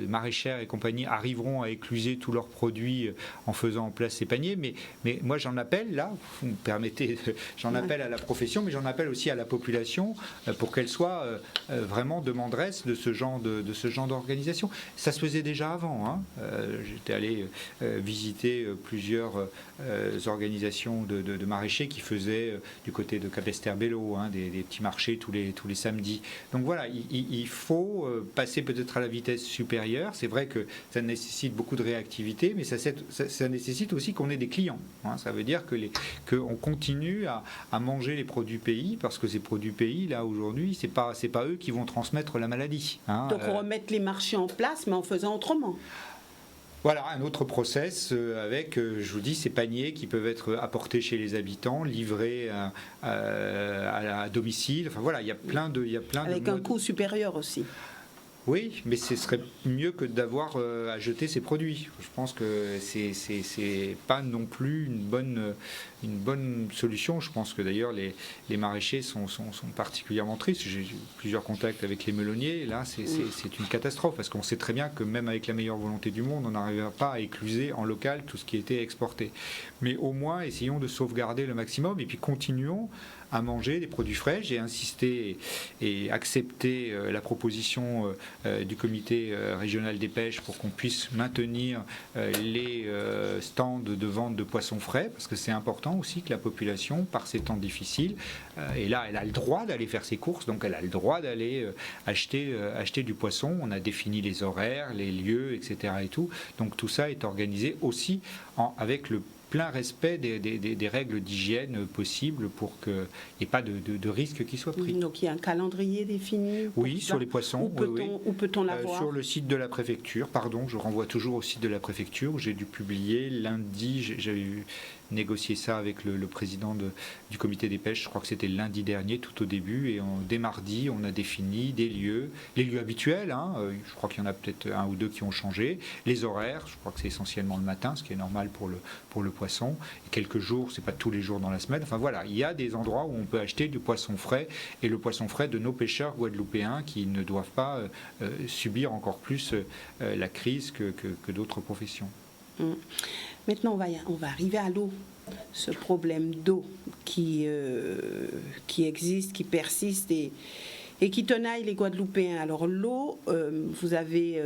maraîchères et compagnie arriveront à écluser tous leurs produits en faisant en place ces paniers, mais moi j'en appelle là, vous me permettez, j'en appelle à la profession, mais j'en appelle aussi à la population pour qu'elle soit vraiment demanderesse de ce genre d'organisation. Ça se faisait déjà avant. J'étais allé visité plusieurs organisations de maraîchers qui faisaient du côté de Capesterre-Belle-Eau, des petits marchés tous les samedis. Donc voilà, il faut passer peut-être à la vitesse supérieure. C'est vrai que ça nécessite beaucoup de réactivité, mais ça nécessite aussi qu'on ait des clients. Ça veut dire qu'on continue à manger les produits pays, parce que ces produits pays, là, aujourd'hui, c'est pas eux qui vont transmettre la maladie. Donc on remet les marchés en place, mais en faisant autrement. Voilà, un autre process avec, je vous dis, ces paniers qui peuvent être apportés chez les habitants, livrés à domicile. Enfin voilà, il y a plein de avec un coût supérieur aussi. Oui, mais ce serait mieux que d'avoir à jeter ces produits. Je pense que c'est pas non plus une bonne solution. Je pense que d'ailleurs les maraîchers sont particulièrement tristes. J'ai eu plusieurs contacts avec les melonniers. Là, c'est une catastrophe parce qu'on sait très bien que même avec la meilleure volonté du monde, on n'arrivera pas à écluser en local tout ce qui était exporté. Mais au moins, essayons de sauvegarder le maximum et puis continuons à manger des produits frais. J'ai insisté et accepté la proposition du comité régional des pêches pour qu'on puisse maintenir les stands de vente de poissons frais, parce que c'est important aussi que la population, par ces temps difficiles, et là elle a le droit d'aller faire ses courses, donc elle a le droit d'aller acheter du poisson. On a défini les horaires, les lieux, etc. et tout. Donc tout ça est organisé aussi avec le plein respect des règles d'hygiène possibles pour qu'il n'y ait pas de risque qui soit pris. Donc il y a un calendrier défini? Oui, sur les poissons. Où peut-on l'avoir? Sur le site de la préfecture, je renvoie toujours au site de la préfecture où j'ai dû publier lundi, j'avais négocié ça avec le président du comité des pêches, je crois que c'était lundi dernier, tout au début, et dès mardi, on a défini des lieux, les lieux habituels, je crois qu'il y en a peut-être un ou deux qui ont changé, les horaires, je crois que c'est essentiellement le matin, ce qui est normal pour le poisson, et quelques jours, c'est pas tous les jours dans la semaine, enfin voilà, il y a des endroits où on peut acheter du poisson frais, et le poisson frais de nos pêcheurs guadeloupéens qui ne doivent pas subir encore plus la crise que d'autres professions. Maintenant, on va arriver à l'eau. Ce problème d'eau qui existe, qui persiste et qui tenaille les Guadeloupéens. Alors l'eau, vous avez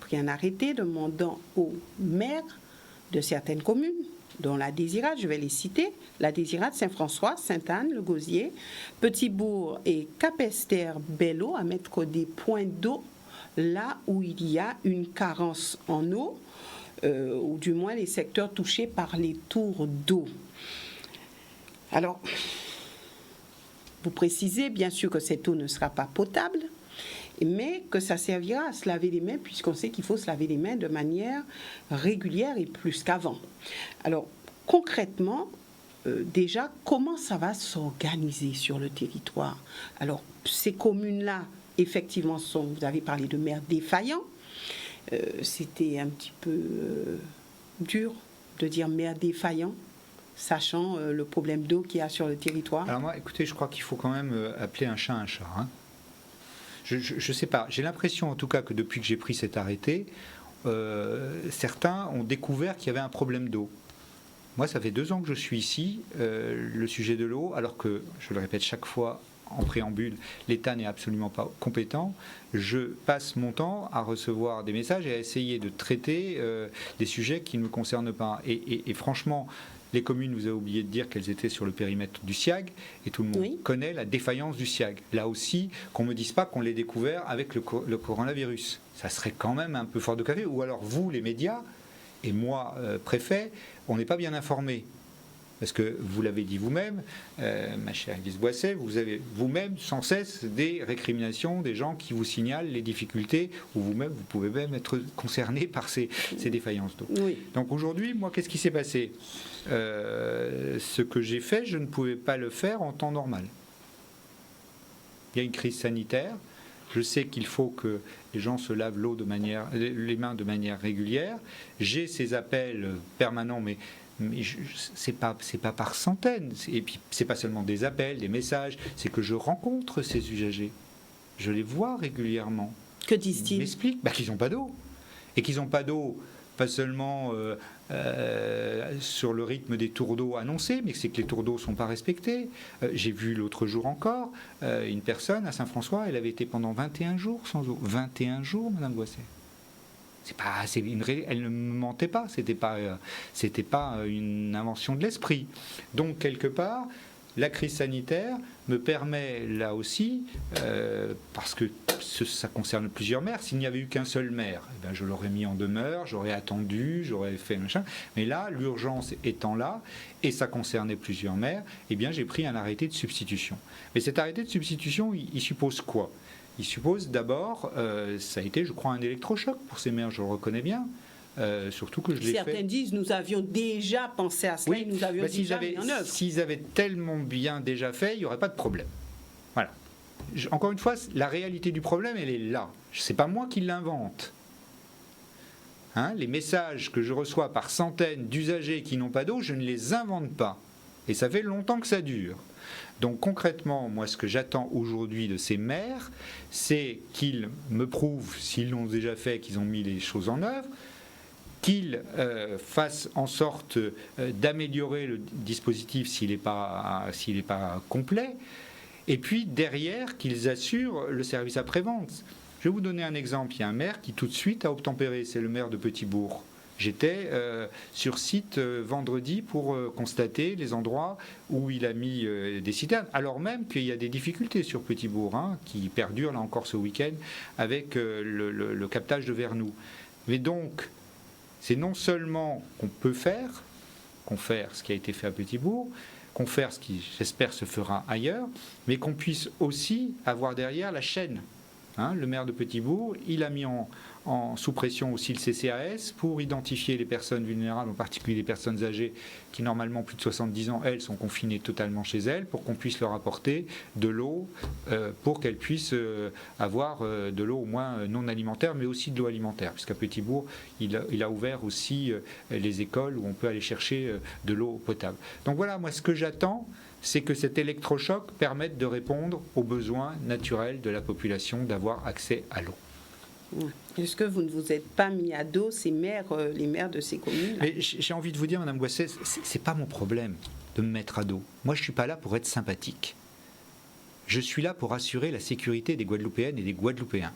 pris un arrêté demandant aux maires de certaines communes, dont la Désirade, je vais les citer, la Désirade, Saint-François, Sainte-Anne, Le Gosier, Petit-Bourg et Capesterre-Belle-Eau, à mettre des points d'eau là où il y a une carence en eau, ou du moins les secteurs touchés par les tours d'eau. Alors, vous précisez bien sûr que cette eau ne sera pas potable, mais que ça servira à se laver les mains, puisqu'on sait qu'il faut se laver les mains de manière régulière et plus qu'avant. Alors, concrètement, déjà, comment ça va s'organiser sur le territoire? Alors, ces communes-là, effectivement, vous avez parlé de maires défaillants. C'était un petit peu dur de dire maire défaillant, sachant le problème d'eau qu'il y a sur le territoire. Alors moi, écoutez, je crois qu'il faut quand même appeler un chat un chat. Je ne sais pas, j'ai l'impression en tout cas que depuis que j'ai pris cet arrêté, certains ont découvert qu'il y avait un problème d'eau. Moi, ça fait 2 ans que je suis ici, le sujet de l'eau, alors que, je le répète chaque fois, en préambule, l'État n'est absolument pas compétent. Je passe mon temps à recevoir des messages et à essayer de traiter des sujets qui ne me concernent pas. Et franchement, les communes, vous avez oublié de dire qu'elles étaient sur le périmètre du SIAG, et tout le monde connaît la défaillance du SIAG. Là aussi, qu'on ne me dise pas qu'on l'ait découvert avec le coronavirus. Ça serait quand même un peu fort de café. Ou alors vous, les médias, et moi, préfet, on n'est pas bien informés. Parce que vous l'avez dit vous-même, ma chère Elise Boisset, vous avez vous-même sans cesse des récriminations des gens qui vous signalent les difficultés, ou vous-même, vous pouvez même être concerné par ces défaillances d'eau. Oui. Donc aujourd'hui, moi, qu'est-ce qui s'est passé? Ce que j'ai fait, je ne pouvais pas le faire en temps normal. Il y a une crise sanitaire. Je sais qu'il faut que les gens se lavent les mains de manière régulière. J'ai ces appels permanents, mais c'est pas par centaines. Et puis c'est pas seulement des appels, des messages, c'est que je rencontre ces usagers. Je les vois régulièrement. Que disent-ils? Ils m'expliquent qu'ils n'ont pas d'eau. Et qu'ils n'ont pas d'eau, pas seulement sur le rythme des tours d'eau annoncés, mais c'est que les tours d'eau ne sont pas respectés. J'ai vu l'autre jour encore une personne à Saint-François, elle avait été pendant 21 jours sans eau. 21 jours, Madame Boisset. Elle ne me mentait pas, c'était pas une invention de l'esprit. Donc quelque part, la crise sanitaire me permet là aussi, parce que ça concerne plusieurs maires, s'il n'y avait eu qu'un seul maire, eh bien, je l'aurais mis en demeure, j'aurais attendu, j'aurais fait machin. Mais là, l'urgence étant là, et ça concernait plusieurs maires, eh bien, j'ai pris un arrêté de substitution. Mais cet arrêté de substitution, il suppose quoi ? Il suppose d'abord, ça a été, je crois, un électrochoc pour ces maires, je le reconnais bien. Surtout que je l'ai fait. Certains disent nous avions déjà pensé à cela, et nous avions déjà mis en œuvre. S'ils avaient tellement bien déjà fait, il n'y aurait pas de problème. Voilà. Encore une fois, la réalité du problème, elle est là. Ce n'est pas moi qui l'invente. Les messages que je reçois par centaines d'usagers qui n'ont pas d'eau, je ne les invente pas. Et ça fait longtemps que ça dure. Donc concrètement, moi ce que j'attends aujourd'hui de ces maires, c'est qu'ils me prouvent, s'ils l'ont déjà fait, qu'ils ont mis les choses en œuvre, qu'ils fassent en sorte d'améliorer le dispositif s'il n'est pas complet, et puis derrière qu'ils assurent le service après-vente. Je vais vous donner un exemple. Il y a un maire qui tout de suite a obtempéré, c'est le maire de Petit-Bourg. J'étais sur site vendredi pour constater les endroits où il a mis des citernes, alors même qu'il y a des difficultés sur Petit-Bourg, qui perdurent là encore ce week-end avec le captage de Vernoux. Mais donc, c'est non seulement qu'on peut faire, ce qui a été fait à Petit-Bourg, qu'on faire ce qui, j'espère, se fera ailleurs, mais qu'on puisse aussi avoir derrière la chaîne. Le maire de Petit-Bourg, il a mis sous pression aussi le CCAS pour identifier les personnes vulnérables, en particulier les personnes âgées qui normalement plus de 70 ans, elles sont confinées totalement chez elles, pour qu'on puisse leur apporter de l'eau, pour qu'elles puissent avoir de l'eau au moins non alimentaire, mais aussi de l'eau alimentaire, puisqu'à Petit-Bourg, il a ouvert aussi les écoles où on peut aller chercher de l'eau potable. Donc voilà, moi ce que j'attends, c'est que cet électrochoc permette de répondre aux besoins naturels de la population d'avoir accès à l'eau. Est-ce que vous ne vous êtes pas mis à dos les maires de ces communes? Mais j'ai envie de vous dire, Madame Boisset, c'est pas mon problème de me mettre à dos. Moi, je suis pas là pour être sympathique. Je suis là pour assurer la sécurité des Guadeloupéennes et des Guadeloupéens.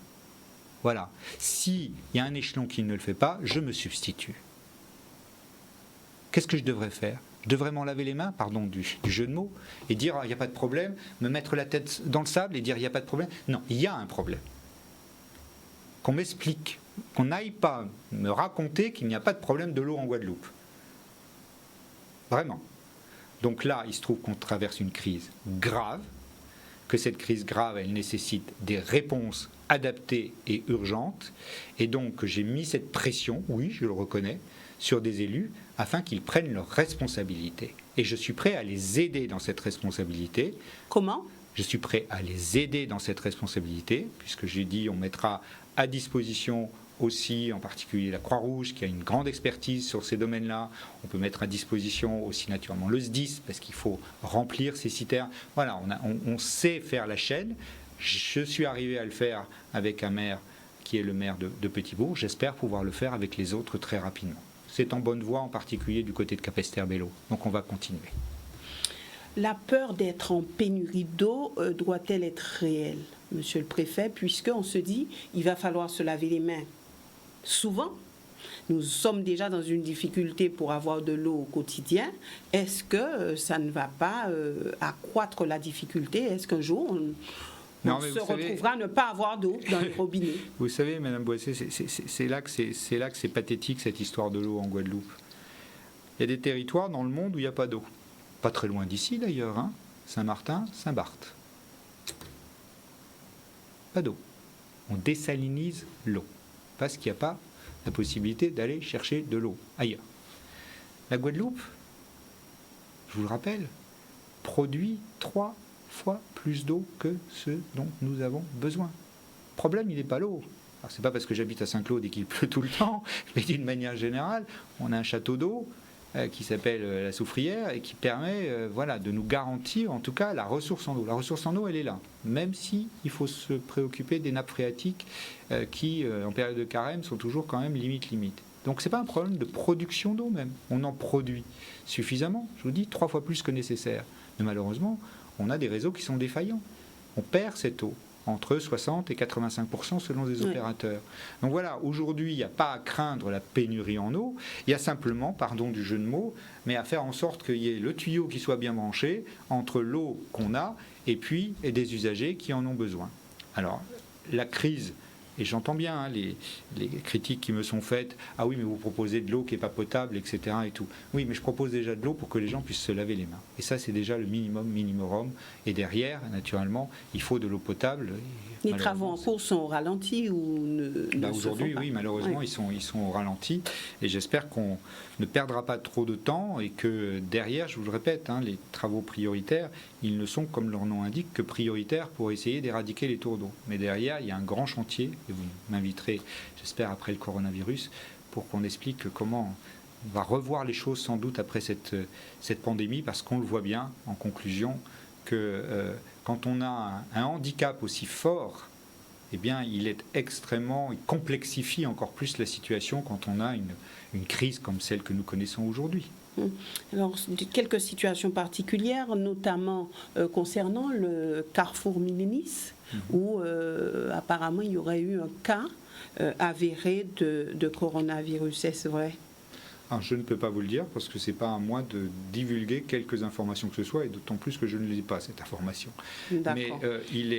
Voilà. S'il y a un échelon qui ne le fait pas, je me substitue. Qu'est-ce que je devrais faire? Je devrais m'en laver les mains, pardon du jeu de mots, et dire il n'y a pas de problème, me mettre la tête dans le sable et dire il n'y a pas de problème. Non, il y a un problème. Qu'on m'explique, qu'on n'aille pas me raconter qu'il n'y a pas de problème de l'eau en Guadeloupe. Vraiment. Donc là, il se trouve qu'on traverse une crise grave, que cette crise grave, elle nécessite des réponses adaptées et urgentes, et donc j'ai mis cette pression, oui, je le reconnais, sur des élus, afin qu'ils prennent leurs responsabilités. Et je suis prêt à les aider dans cette responsabilité. Comment ? Je suis prêt à les aider dans cette responsabilité, puisque j'ai dit on mettra à disposition aussi, en particulier la Croix-Rouge, qui a une grande expertise sur ces domaines-là. On peut mettre à disposition aussi naturellement le SDIS, parce qu'il faut remplir ces citernes. Voilà, on sait faire la chaîne. Je suis arrivé à le faire avec un maire qui est le maire de Petit-Bourg. J'espère pouvoir le faire avec les autres très rapidement. C'est en bonne voie, en particulier du côté de Capesterre-Belle-Eau. Donc on va continuer. La peur d'être en pénurie d'eau doit-elle être réelle, monsieur le préfet, puisqu'on se dit il va falloir se laver les mains souvent. Nous sommes déjà dans une difficulté pour avoir de l'eau au quotidien. Est-ce que ça ne va pas accroître la difficulté? Est-ce qu'un jour on se retrouvera à ne pas avoir d'eau dans les robinets? Vous savez, Madame Boisset, c'est là que c'est pathétique cette histoire de l'eau en Guadeloupe. Il y a des territoires dans le monde où il n'y a pas d'eau. Pas très loin d'ici d'ailleurs, Saint-Martin, Saint-Barth. Pas d'eau. On désalinise l'eau parce qu'il n'y a pas la possibilité d'aller chercher de l'eau ailleurs. La Guadeloupe, je vous le rappelle, produit 3 fois plus d'eau que ce dont nous avons besoin. Le problème, il n'est pas l'eau. Alors, c'est pas parce que j'habite à Saint-Claude et qu'il pleut tout le temps, mais d'une manière générale, on a un château d'eau qui s'appelle la Soufrière et qui permet de nous garantir en tout cas la ressource en eau. La ressource en eau, elle est là, même si il faut se préoccuper des nappes phréatiques qui, en période de carême, sont toujours quand même limite. Donc c'est pas un problème de production d'eau même. On en produit suffisamment, je vous dis, 3 fois plus que nécessaire. Mais malheureusement, on a des réseaux qui sont défaillants. On perd cette eau. entre 60 et 85% selon les opérateurs. Donc voilà, aujourd'hui, il n'y a pas à craindre la pénurie en eau, il y a simplement, pardon du jeu de mots, mais à faire en sorte qu'il y ait le tuyau qui soit bien branché entre l'eau qu'on a et des usagers qui en ont besoin. Alors, la crise, et j'entends bien hein, les critiques qui me sont faites, ah oui mais vous proposez de l'eau qui n'est pas potable, etc. et tout. Oui mais je propose déjà de l'eau pour que les gens puissent se laver les mains. Et ça c'est déjà le minimum. Et derrière, naturellement, il faut de l'eau potable. Les travaux en cours sont au ralenti ou ne aujourd'hui, se font pas. Oui, malheureusement, ils sont au ralenti. Et j'espère qu'on ne perdra pas trop de temps et que derrière, je vous le répète, hein, les travaux prioritaires, ils ne sont, comme leur nom indique, que prioritaires pour essayer d'éradiquer les tours d'eau. Mais derrière, il y a un grand chantier, et vous m'inviterez, j'espère, après le coronavirus, pour qu'on explique comment on va revoir les choses sans doute après cette pandémie, parce qu'on le voit bien, en conclusion, que quand on a un handicap aussi fort, eh bien, il complexifie encore plus la situation quand on a une crise comme celle que nous connaissons aujourd'hui. Alors, quelques situations particulières, notamment concernant le carrefour Milénis, où apparemment il y aurait eu un cas avéré de coronavirus, est-ce vrai ? Alors, je ne peux pas vous le dire parce que ce n'est pas à moi de divulguer quelques informations que ce soit et d'autant plus que je ne l'ai pas cette information. Mais il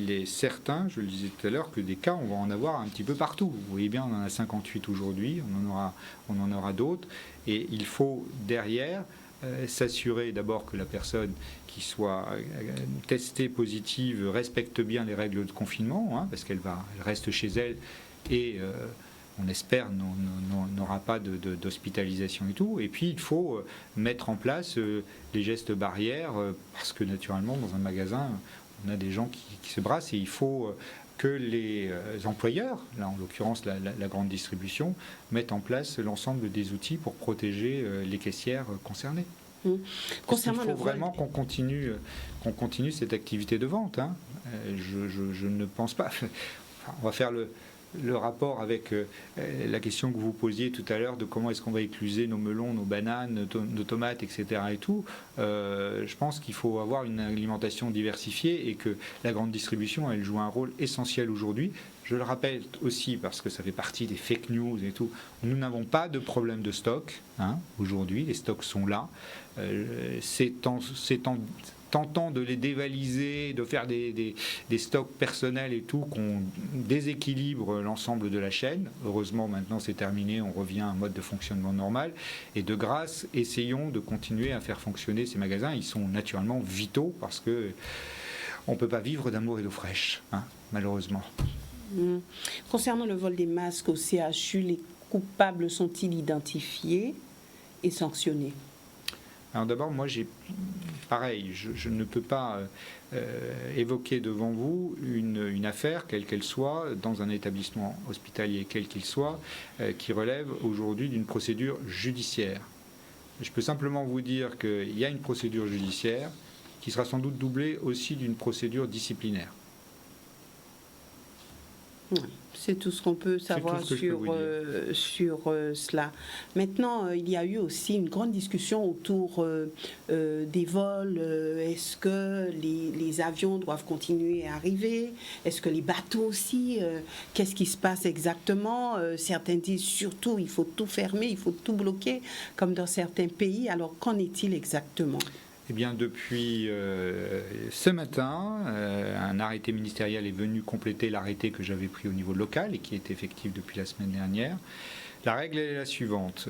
est certain, je le disais tout à l'heure, que des cas, on va en avoir un petit peu partout. Vous voyez bien, on en a 58 aujourd'hui, on en aura d'autres et il faut derrière s'assurer d'abord que la personne qui soit testée positive respecte bien les règles de confinement hein, parce qu'elle reste chez elle et on espère, n'aura pas d'hospitalisation et tout. Et puis, il faut mettre en place les gestes barrières, parce que naturellement, dans un magasin, on a des gens qui se brassent et il faut que les employeurs, là en l'occurrence la grande distribution, mettent en place l'ensemble des outils pour protéger les caissières concernées. Il faut vraiment qu'on continue cette activité de vente. Hein. Je ne pense pas... on va faire le rapport avec la question que vous posiez tout à l'heure de comment est-ce qu'on va écluser nos melons, nos bananes, nos tomates, etc. et tout. Je pense qu'il faut avoir une alimentation diversifiée et que la grande distribution, elle joue un rôle essentiel aujourd'hui. Je le rappelle aussi parce que ça fait partie des fake news et tout. Nous n'avons pas de problème de stock hein, aujourd'hui. Les stocks sont là. Tentant de les dévaliser, de faire des stocks personnels et tout, qu'on déséquilibre l'ensemble de la chaîne. Heureusement, maintenant c'est terminé, on revient à un mode de fonctionnement normal. Et de grâce, essayons de continuer à faire fonctionner ces magasins. Ils sont naturellement vitaux parce que on ne peut pas vivre d'amour et d'eau fraîche, hein, malheureusement. Concernant le vol des masques au CHU, les coupables sont-ils identifiés et sanctionnés ? Alors d'abord, moi, pareil, je ne peux pas évoquer devant vous une affaire, quelle qu'elle soit, dans un établissement hospitalier, quel qu'il soit, qui relève aujourd'hui d'une procédure judiciaire. Je peux simplement vous dire qu'il y a une procédure judiciaire qui sera sans doute doublée aussi d'une procédure disciplinaire. C'est tout ce qu'on peut savoir sur cela. Maintenant, il y a eu aussi une grande discussion autour des vols. Est-ce que les avions doivent continuer à arriver? Est-ce que les bateaux aussi? Qu'est-ce qui se passe exactement? Certains disent surtout il faut tout fermer, il faut tout bloquer, comme dans certains pays. Alors, qu'en est-il exactement? Eh bien, depuis ce matin, un arrêté ministériel est venu compléter l'arrêté que j'avais pris au niveau local et qui est effectif depuis la semaine dernière. La règle est la suivante.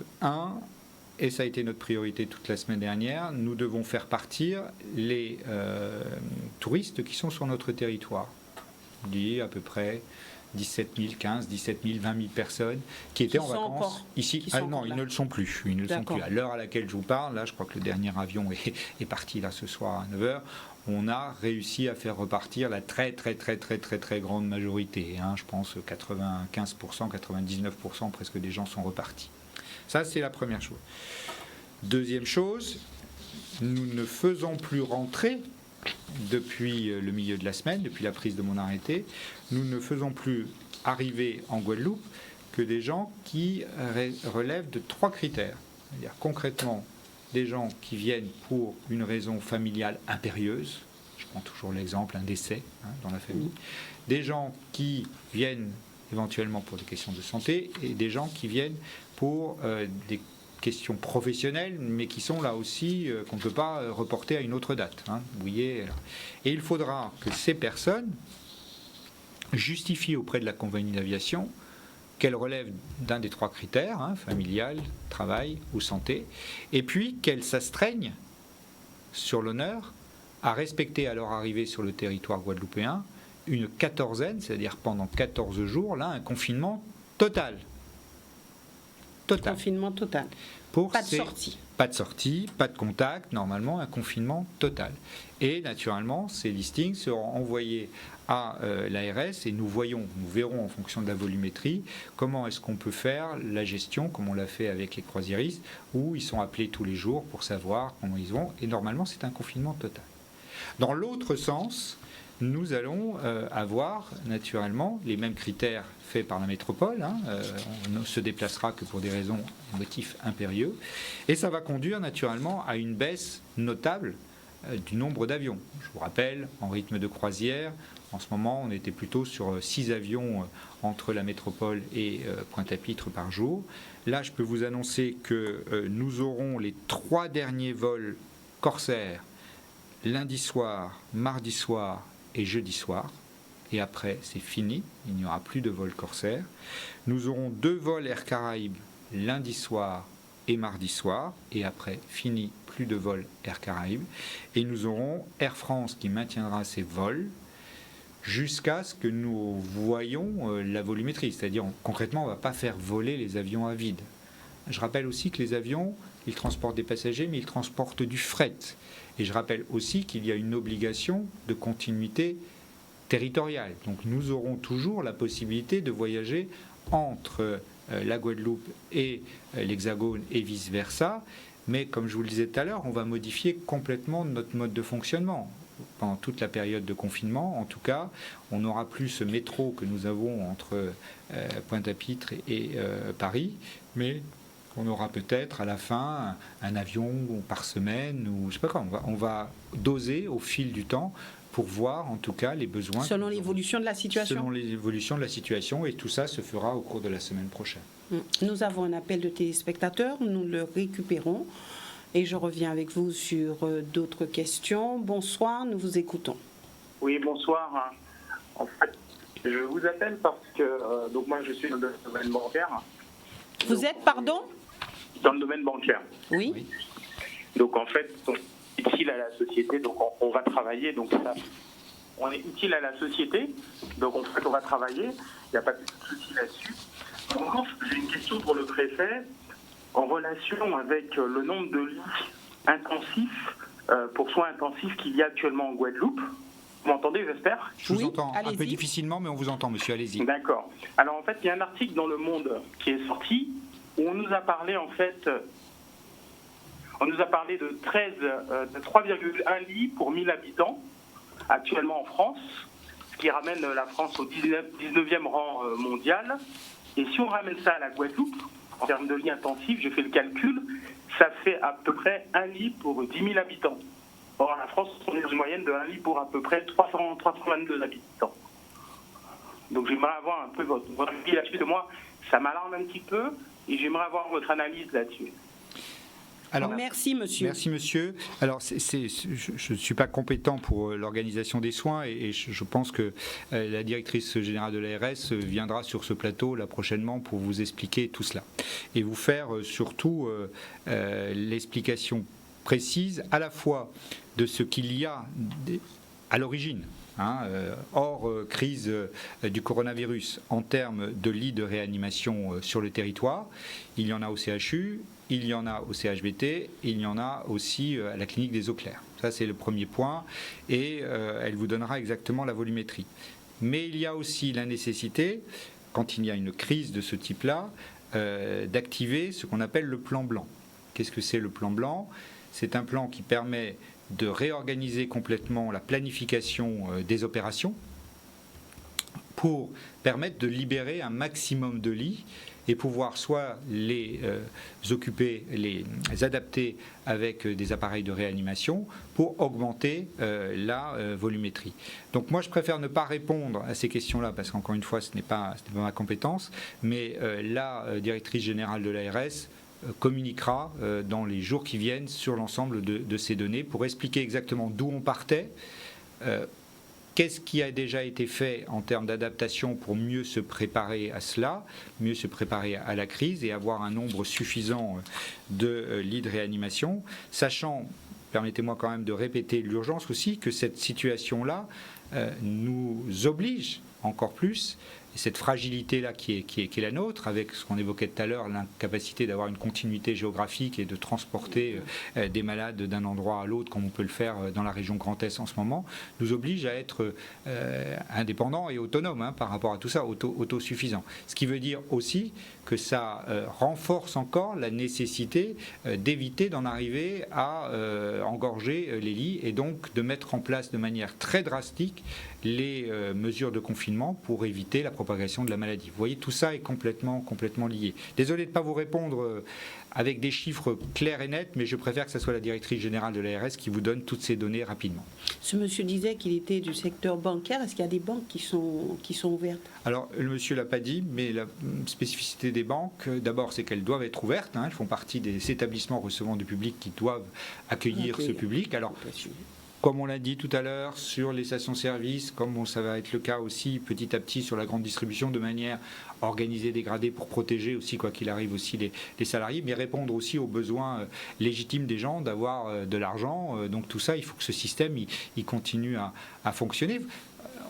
Et ça a été notre priorité toute la semaine dernière, nous devons faire partir les touristes qui sont sur notre territoire. On dit à peu près 17 000, 15, 17 000, 20 000 personnes qui étaient en vacances ici. Non, ils ne le sont plus. Ils ne le sont plus. À l'heure à laquelle je vous parle, là, je crois que le dernier avion est parti là ce soir à 9h. On a réussi à faire repartir la très grande majorité. Hein, je pense 95%, 99% presque des gens sont repartis. Ça, c'est la première chose. Deuxième chose, nous ne faisons plus rentrer depuis le milieu de la semaine, depuis la prise de mon arrêté, nous ne faisons plus arriver en Guadeloupe que des gens qui relèvent de 3 critères. C'est-à-dire concrètement des gens qui viennent pour une raison familiale impérieuse, je prends toujours l'exemple, un décès dans la famille, des gens qui viennent éventuellement pour des questions de santé et des gens qui viennent pour des questions professionnelles, mais qui sont là aussi, qu'on ne peut pas reporter à une autre date. Et il faudra que ces personnes justifient auprès de la compagnie d'aviation qu'elles relèvent d'un des 3 critères, familial, travail ou santé, et puis qu'elles s'astreignent sur l'honneur à respecter à leur arrivée sur le territoire guadeloupéen une quatorzaine, c'est-à-dire pendant 14 jours, là, un confinement total. Confinement total. Pas de sortie. Pas de sortie, pas de contact, normalement un confinement total. Et naturellement, ces listings seront envoyés à l'ARS et nous verrons en fonction de la volumétrie comment est-ce qu'on peut faire la gestion, comme on l'a fait avec les croisiéristes, où ils sont appelés tous les jours pour savoir comment ils vont. Et normalement, c'est un confinement total. Dans l'autre sens, nous allons avoir naturellement les mêmes critères faits par la métropole. On ne se déplacera que pour des raisons, motifs impérieux. Et ça va conduire naturellement à une baisse notable du nombre d'avions. Je vous rappelle, en rythme de croisière, en ce moment, on était plutôt sur 6 avions entre la métropole et Pointe-à-Pitre par jour. Là, je peux vous annoncer que nous aurons les 3 derniers vols Corsair lundi soir, mardi soir et jeudi soir. Et après, c'est fini, il n'y aura plus de vol Corsair. Nous aurons 2 vols Air Caraïbes lundi soir et mardi soir. Et après, fini, plus de vol Air Caraïbes. Et nous aurons Air France qui maintiendra ses vols jusqu'à ce que nous voyions la volumétrie. C'est-à-dire, concrètement, on ne va pas faire voler les avions à vide. Je rappelle aussi que les avions, ils transportent des passagers, mais ils transportent du fret. Et je rappelle aussi qu'il y a une obligation de continuité territoriale. Donc nous aurons toujours la possibilité de voyager entre la Guadeloupe et l'Hexagone et vice-versa. Mais comme je vous le disais tout à l'heure, on va modifier complètement notre mode de fonctionnement. Pendant toute la période de confinement, en tout cas, on n'aura plus ce métro que nous avons entre Pointe-à-Pitre et Paris, mais on aura peut-être à la fin un avion par semaine, ou je sais pas quoi. On va doser au fil du temps pour voir en tout cas les besoins. Selon l'évolution de la situation. Selon l'évolution de la situation, et tout ça se fera au cours de la semaine prochaine. Nous avons un appel de téléspectateurs, nous le récupérons. Et je reviens avec vous sur d'autres questions. Bonsoir, nous vous écoutons. Oui, bonsoir. En fait, je vous appelle parce que donc moi je suis dans le domaine bancaire. Vous êtes, pardon ? Dans le domaine bancaire. Oui. Donc en fait, on est utile à la société, donc on va travailler. Donc ça, on est utile à la société, donc en fait on va travailler. Il n'y a pas de souci là-dessus. En revanche, j'ai une question pour le préfet. En relation avec le nombre de lits intensifs, pour soins intensifs qu'il y a actuellement en Guadeloupe. Vous m'entendez, j'espère ? Je vous entends un peu difficilement, mais on vous entend, monsieur, allez-y. D'accord. Alors en fait, il y a un article dans Le Monde qui est sorti, où on nous a parlé de 3,1 lits pour 1000 habitants, actuellement en France, ce qui ramène la France au 19e rang mondial. Et si on ramène ça à la Guadeloupe, en termes de lits intensifs, j'ai fait le calcul, ça fait à peu près 1 lit pour 10 000 habitants. Or, la France, on est dans une moyenne de 1 lit pour à peu près 322 habitants. Donc, j'aimerais avoir un peu votre avis là-dessus. Moi, ça m'alarme un petit peu et j'aimerais avoir votre analyse là-dessus. Alors, merci monsieur. Merci monsieur. Alors je ne suis pas compétent pour l'organisation des soins et je pense que la directrice générale de l'ARS viendra sur ce plateau là prochainement pour vous expliquer tout cela et vous faire surtout l'explication précise à la fois de ce qu'il y a à l'origine. Hors crise du coronavirus en termes de lits de réanimation sur le territoire, il y en a au CHU, il y en a au CHBT, il y en a aussi à la clinique des Eaux Claires. Ça c'est le premier point et elle vous donnera exactement la volumétrie. Mais il y a aussi la nécessité, quand il y a une crise de ce type-là, d'activer ce qu'on appelle le plan blanc. Qu'est-ce que c'est le plan blanc ? C'est un plan qui permet de réorganiser complètement la planification des opérations pour permettre de libérer un maximum de lits et pouvoir soit les occuper, les adapter avec des appareils de réanimation pour augmenter la volumétrie. Donc moi je préfère ne pas répondre à ces questions-là parce qu'encore une fois ce n'est pas ma compétence, mais la directrice générale de l'ARS communiquera dans les jours qui viennent sur l'ensemble de ces données pour expliquer exactement d'où on partait, qu'est-ce qui a déjà été fait en termes d'adaptation pour mieux se préparer à cela, mieux se préparer à la crise et avoir un nombre suffisant de lits de réanimation, sachant, permettez-moi quand même de répéter l'urgence aussi, que cette situation-là nous oblige encore plus, et cette fragilité-là qui est la nôtre, avec ce qu'on évoquait tout à l'heure, l'incapacité d'avoir une continuité géographique et de transporter des malades d'un endroit à l'autre, comme on peut le faire dans la région Grand Est en ce moment, nous oblige à être indépendants et autonomes par rapport à tout ça, autosuffisants. Ce qui veut dire aussi que ça renforce encore la nécessité d'éviter d'en arriver à engorger les lits et donc de mettre en place de manière très drastique les mesures de confinement pour éviter la propagation de la maladie. Vous voyez, tout ça est complètement lié. Désolé de ne pas vous répondre avec des chiffres clairs et nets, mais je préfère que ce soit la directrice générale de l'ARS qui vous donne toutes ces données rapidement. Ce monsieur disait qu'il était du secteur bancaire. Est-ce qu'il y a des banques qui sont ouvertes? Alors, le monsieur ne l'a pas dit, mais la spécificité des banques, d'abord, c'est qu'elles doivent être ouvertes. Elles font partie des établissements recevant du public qui doivent accueillir ce public. Alors, comme on l'a dit tout à l'heure, sur les stations-service, comme ça va être le cas aussi petit à petit sur la grande distribution, de manière organisée, dégradée, pour protéger aussi, quoi qu'il arrive, aussi les salariés, mais répondre aussi aux besoins légitimes des gens d'avoir de l'argent. Donc tout ça, il faut que ce système il continue à fonctionner.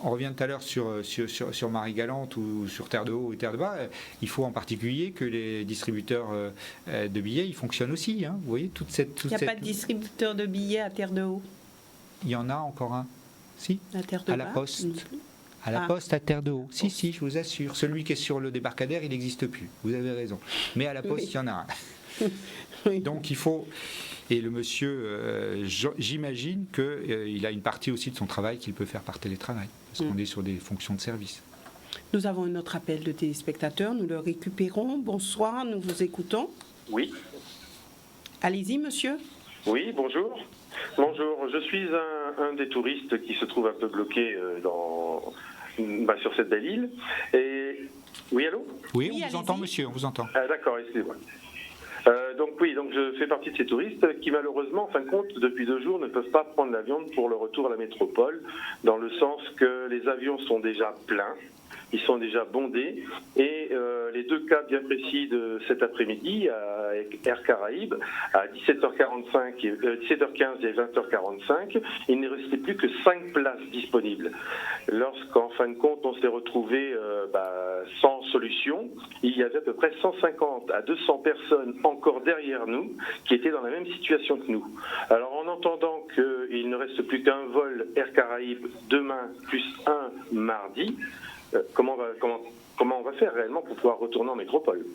On revient tout à l'heure sur Marie-Galante ou sur Terre de Haut et Terre de Bas. Il faut en particulier que les distributeurs de billets ils fonctionnent aussi. Vous voyez, il n'y a pas de distributeur de billets à Terre de Haut? Il y en a encore un. Si, à la Poste. À la Poste à Terre de Haut. Si, je vous assure. Celui qui est sur le débarcadère, il n'existe plus. Vous avez raison. Mais à la Poste, il y en a un. Oui. Donc il faut... Et le monsieur, j'imagine qu'il a une partie aussi de son travail qu'il peut faire par télétravail. Parce qu'on est sur des fonctions de service. Nous avons un autre appel de téléspectateurs. Nous le récupérons. Bonsoir, nous vous écoutons. Oui. Allez-y, monsieur. Oui, bonjour. Bonjour, je suis un des touristes qui se trouve un peu bloqué sur cette belle île. Et... Oui, allô? Oui, on vous entend, monsieur, on vous entend. Ah, d'accord, excusez-moi. Donc je fais partie de ces touristes qui malheureusement, en fin de compte, depuis 2 jours, ne peuvent pas prendre l'avion pour le retour à la métropole, dans le sens que les avions sont déjà pleins. Ils sont déjà bondés et les 2 cas bien précis de cet après-midi avec Air Caraïbes à 17h15 et 20h45, il ne restait plus que 5 places disponibles. Lorsqu'en fin de compte on s'est retrouvé sans solution, il y avait à peu près 150 à 200 personnes encore derrière nous qui étaient dans la même situation que nous. Alors en entendant qu'il ne reste plus qu'un vol Air Caraïbes demain plus un mardi, comment on va faire réellement pour pouvoir retourner en métropole?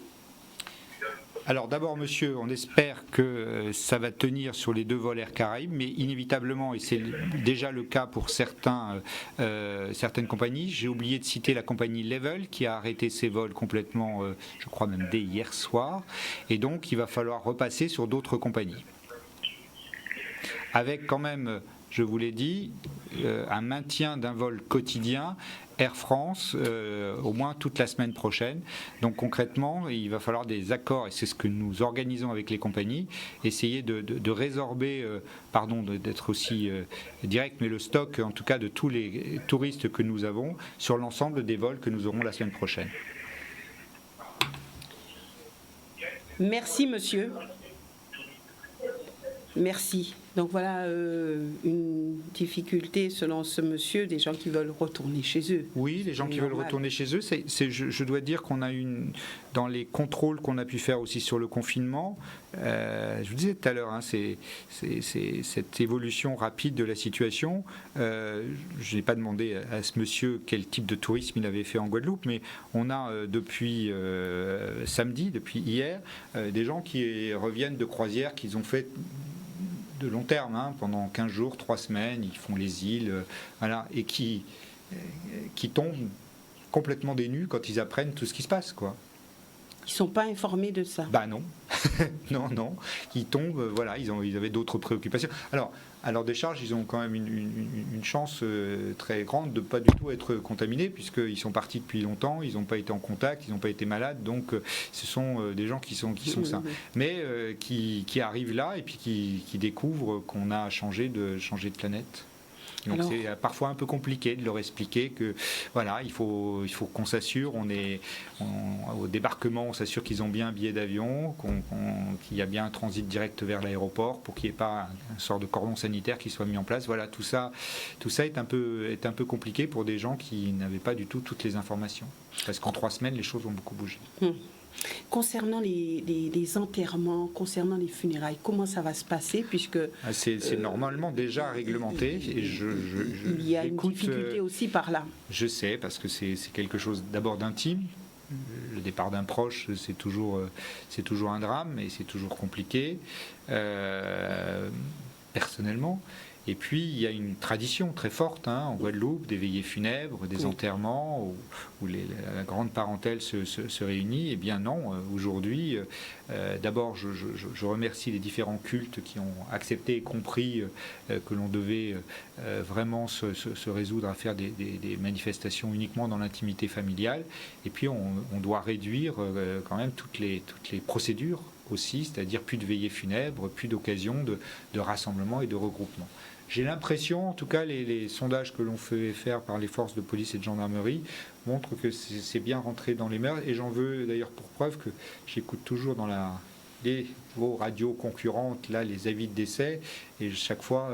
Alors d'abord, monsieur, on espère que ça va tenir sur les 2 vols Air Caraïbes, mais inévitablement, et c'est déjà le cas pour certaines compagnies, j'ai oublié de citer la compagnie Level qui a arrêté ses vols complètement, je crois même dès hier soir, et donc il va falloir repasser sur d'autres compagnies. Avec quand même, je vous l'ai dit, un maintien d'un vol quotidien Air France au moins toute la semaine prochaine. Donc concrètement, il va falloir des accords, et c'est ce que nous organisons avec les compagnies, essayer de résorber, d'être aussi direct, mais le stock en tout cas de tous les touristes que nous avons sur l'ensemble des vols que nous aurons la semaine prochaine. Merci monsieur. Merci. Donc voilà une difficulté selon ce monsieur, des gens qui veulent retourner chez eux. Oui, les gens qui veulent retourner chez eux. Je dois dire qu'on a dans les contrôles qu'on a pu faire aussi sur le confinement, je vous disais tout à l'heure, c'est cette évolution rapide de la situation. Je n'ai pas demandé à ce monsieur quel type de tourisme il avait fait en Guadeloupe, mais on a depuis samedi, depuis hier, des gens qui reviennent de croisières qu'ils ont fait de long terme, pendant 15 jours, 3 semaines, ils font les îles, et qui tombent complètement dénus quand ils apprennent tout ce qui se passe, quoi. Ils ne sont pas informés de ça. Bah non, non. Ils tombent, voilà, ils avaient d'autres préoccupations. Alors, à leur décharge, ils ont quand même une chance très grande de ne pas du tout être contaminés, puisqu'ils sont partis depuis longtemps, ils n'ont pas été en contact, ils n'ont pas été malades, donc ce sont des gens qui sont sains. Mais qui arrivent là et puis qui découvrent qu'on a changé de planète. Donc c'est parfois un peu compliqué de leur expliquer que voilà, il faut qu'on s'assure, au débarquement, on s'assure qu'ils ont bien un billet d'avion, qu'il y a bien un transit direct vers l'aéroport pour qu'il n'y ait pas un sort de cordon sanitaire qui soit mis en place. Voilà, tout ça est un peu compliqué pour des gens qui n'avaient pas du tout toutes les informations. Parce qu'en 3 semaines, les choses ont beaucoup bougé. Concernant les enterrements, concernant les funérailles, comment ça va se passer puisque c'est normalement déjà réglementé et il y a une difficulté aussi par là. Je sais, parce que c'est quelque chose d'abord d'intime. Le départ d'un proche, c'est toujours un drame et c'est toujours compliqué personnellement. Et puis, il y a une tradition très forte en Guadeloupe, des veillées funèbres, des enterrements, où la grande parentèle se réunit. Eh bien non, aujourd'hui, d'abord, je remercie les différents cultes qui ont accepté et compris que l'on devait vraiment se résoudre à faire des manifestations uniquement dans l'intimité familiale. Et puis, on doit réduire quand même toutes les procédures aussi, c'est-à-dire plus de veillées funèbres, plus d'occasions de rassemblement et de regroupement. J'ai l'impression, en tout cas, les sondages que l'on fait faire par les forces de police et de gendarmerie montrent que c'est bien rentré dans les mœurs. Et j'en veux d'ailleurs pour preuve que j'écoute toujours dans vos radios concurrentes là, les avis de décès. Et chaque fois,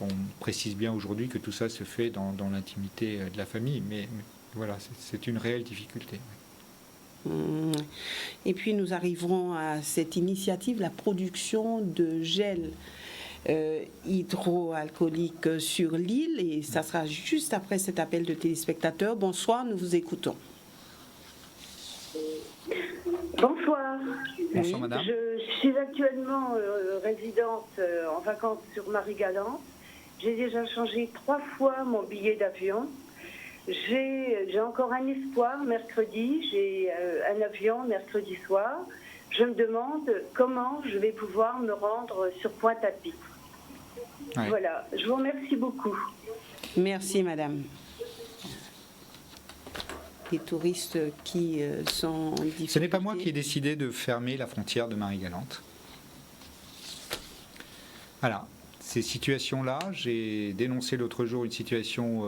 on précise bien aujourd'hui que tout ça se fait dans l'intimité de la famille. Mais voilà, c'est une réelle difficulté. Et puis nous arriverons à cette initiative, la production de gel hydroalcoolique sur l'île, et ça sera juste après cet appel de téléspectateurs. Bonsoir, nous vous écoutons. Bonsoir. Bonsoir madame. Je suis actuellement résidente en vacances sur Marie-Galante. J'ai déjà changé 3 fois mon billet d'avion. J'ai encore un espoir mercredi, j'ai un avion mercredi soir. Je me demande comment je vais pouvoir me rendre sur Pointe-à-Pitre. Ouais. Voilà, je vous remercie beaucoup. Merci madame. Les touristes qui sont en difficulté. Ce n'est pas moi qui ai décidé de fermer la frontière de Marie-Galante. Voilà, ces situations-là, j'ai dénoncé l'autre jour une situation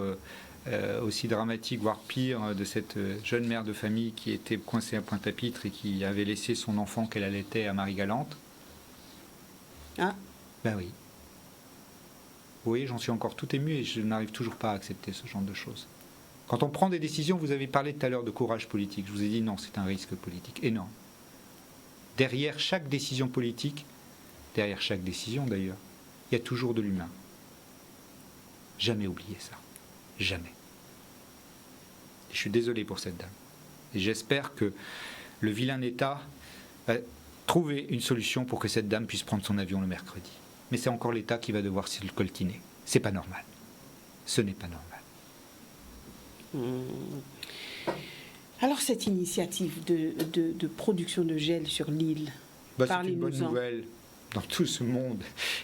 aussi dramatique, voire pire, de cette jeune mère de famille qui était coincée à Pointe-à-Pitre et qui avait laissé son enfant qu'elle allaitait à Marie-Galante. Ah. Ben oui. Oui, j'en suis encore tout ému et je n'arrive toujours pas à accepter ce genre de choses. Quand on prend des décisions, vous avez parlé tout à l'heure de courage politique. Je vous ai dit non, c'est un risque politique énorme. Derrière chaque décision politique, derrière chaque décision d'ailleurs, il y a toujours de l'humain. Jamais oublier ça. Jamais. Et je suis désolé pour cette dame. Et j'espère que le vilain État va trouver une solution pour que cette dame puisse prendre son avion le mercredi. Mais c'est encore l'État qui va devoir se le coltiner. C'est pas normal. Ce n'est pas normal. Alors cette initiative de production de gel sur l'île, c'est une bonne nouvelle dans tout ce monde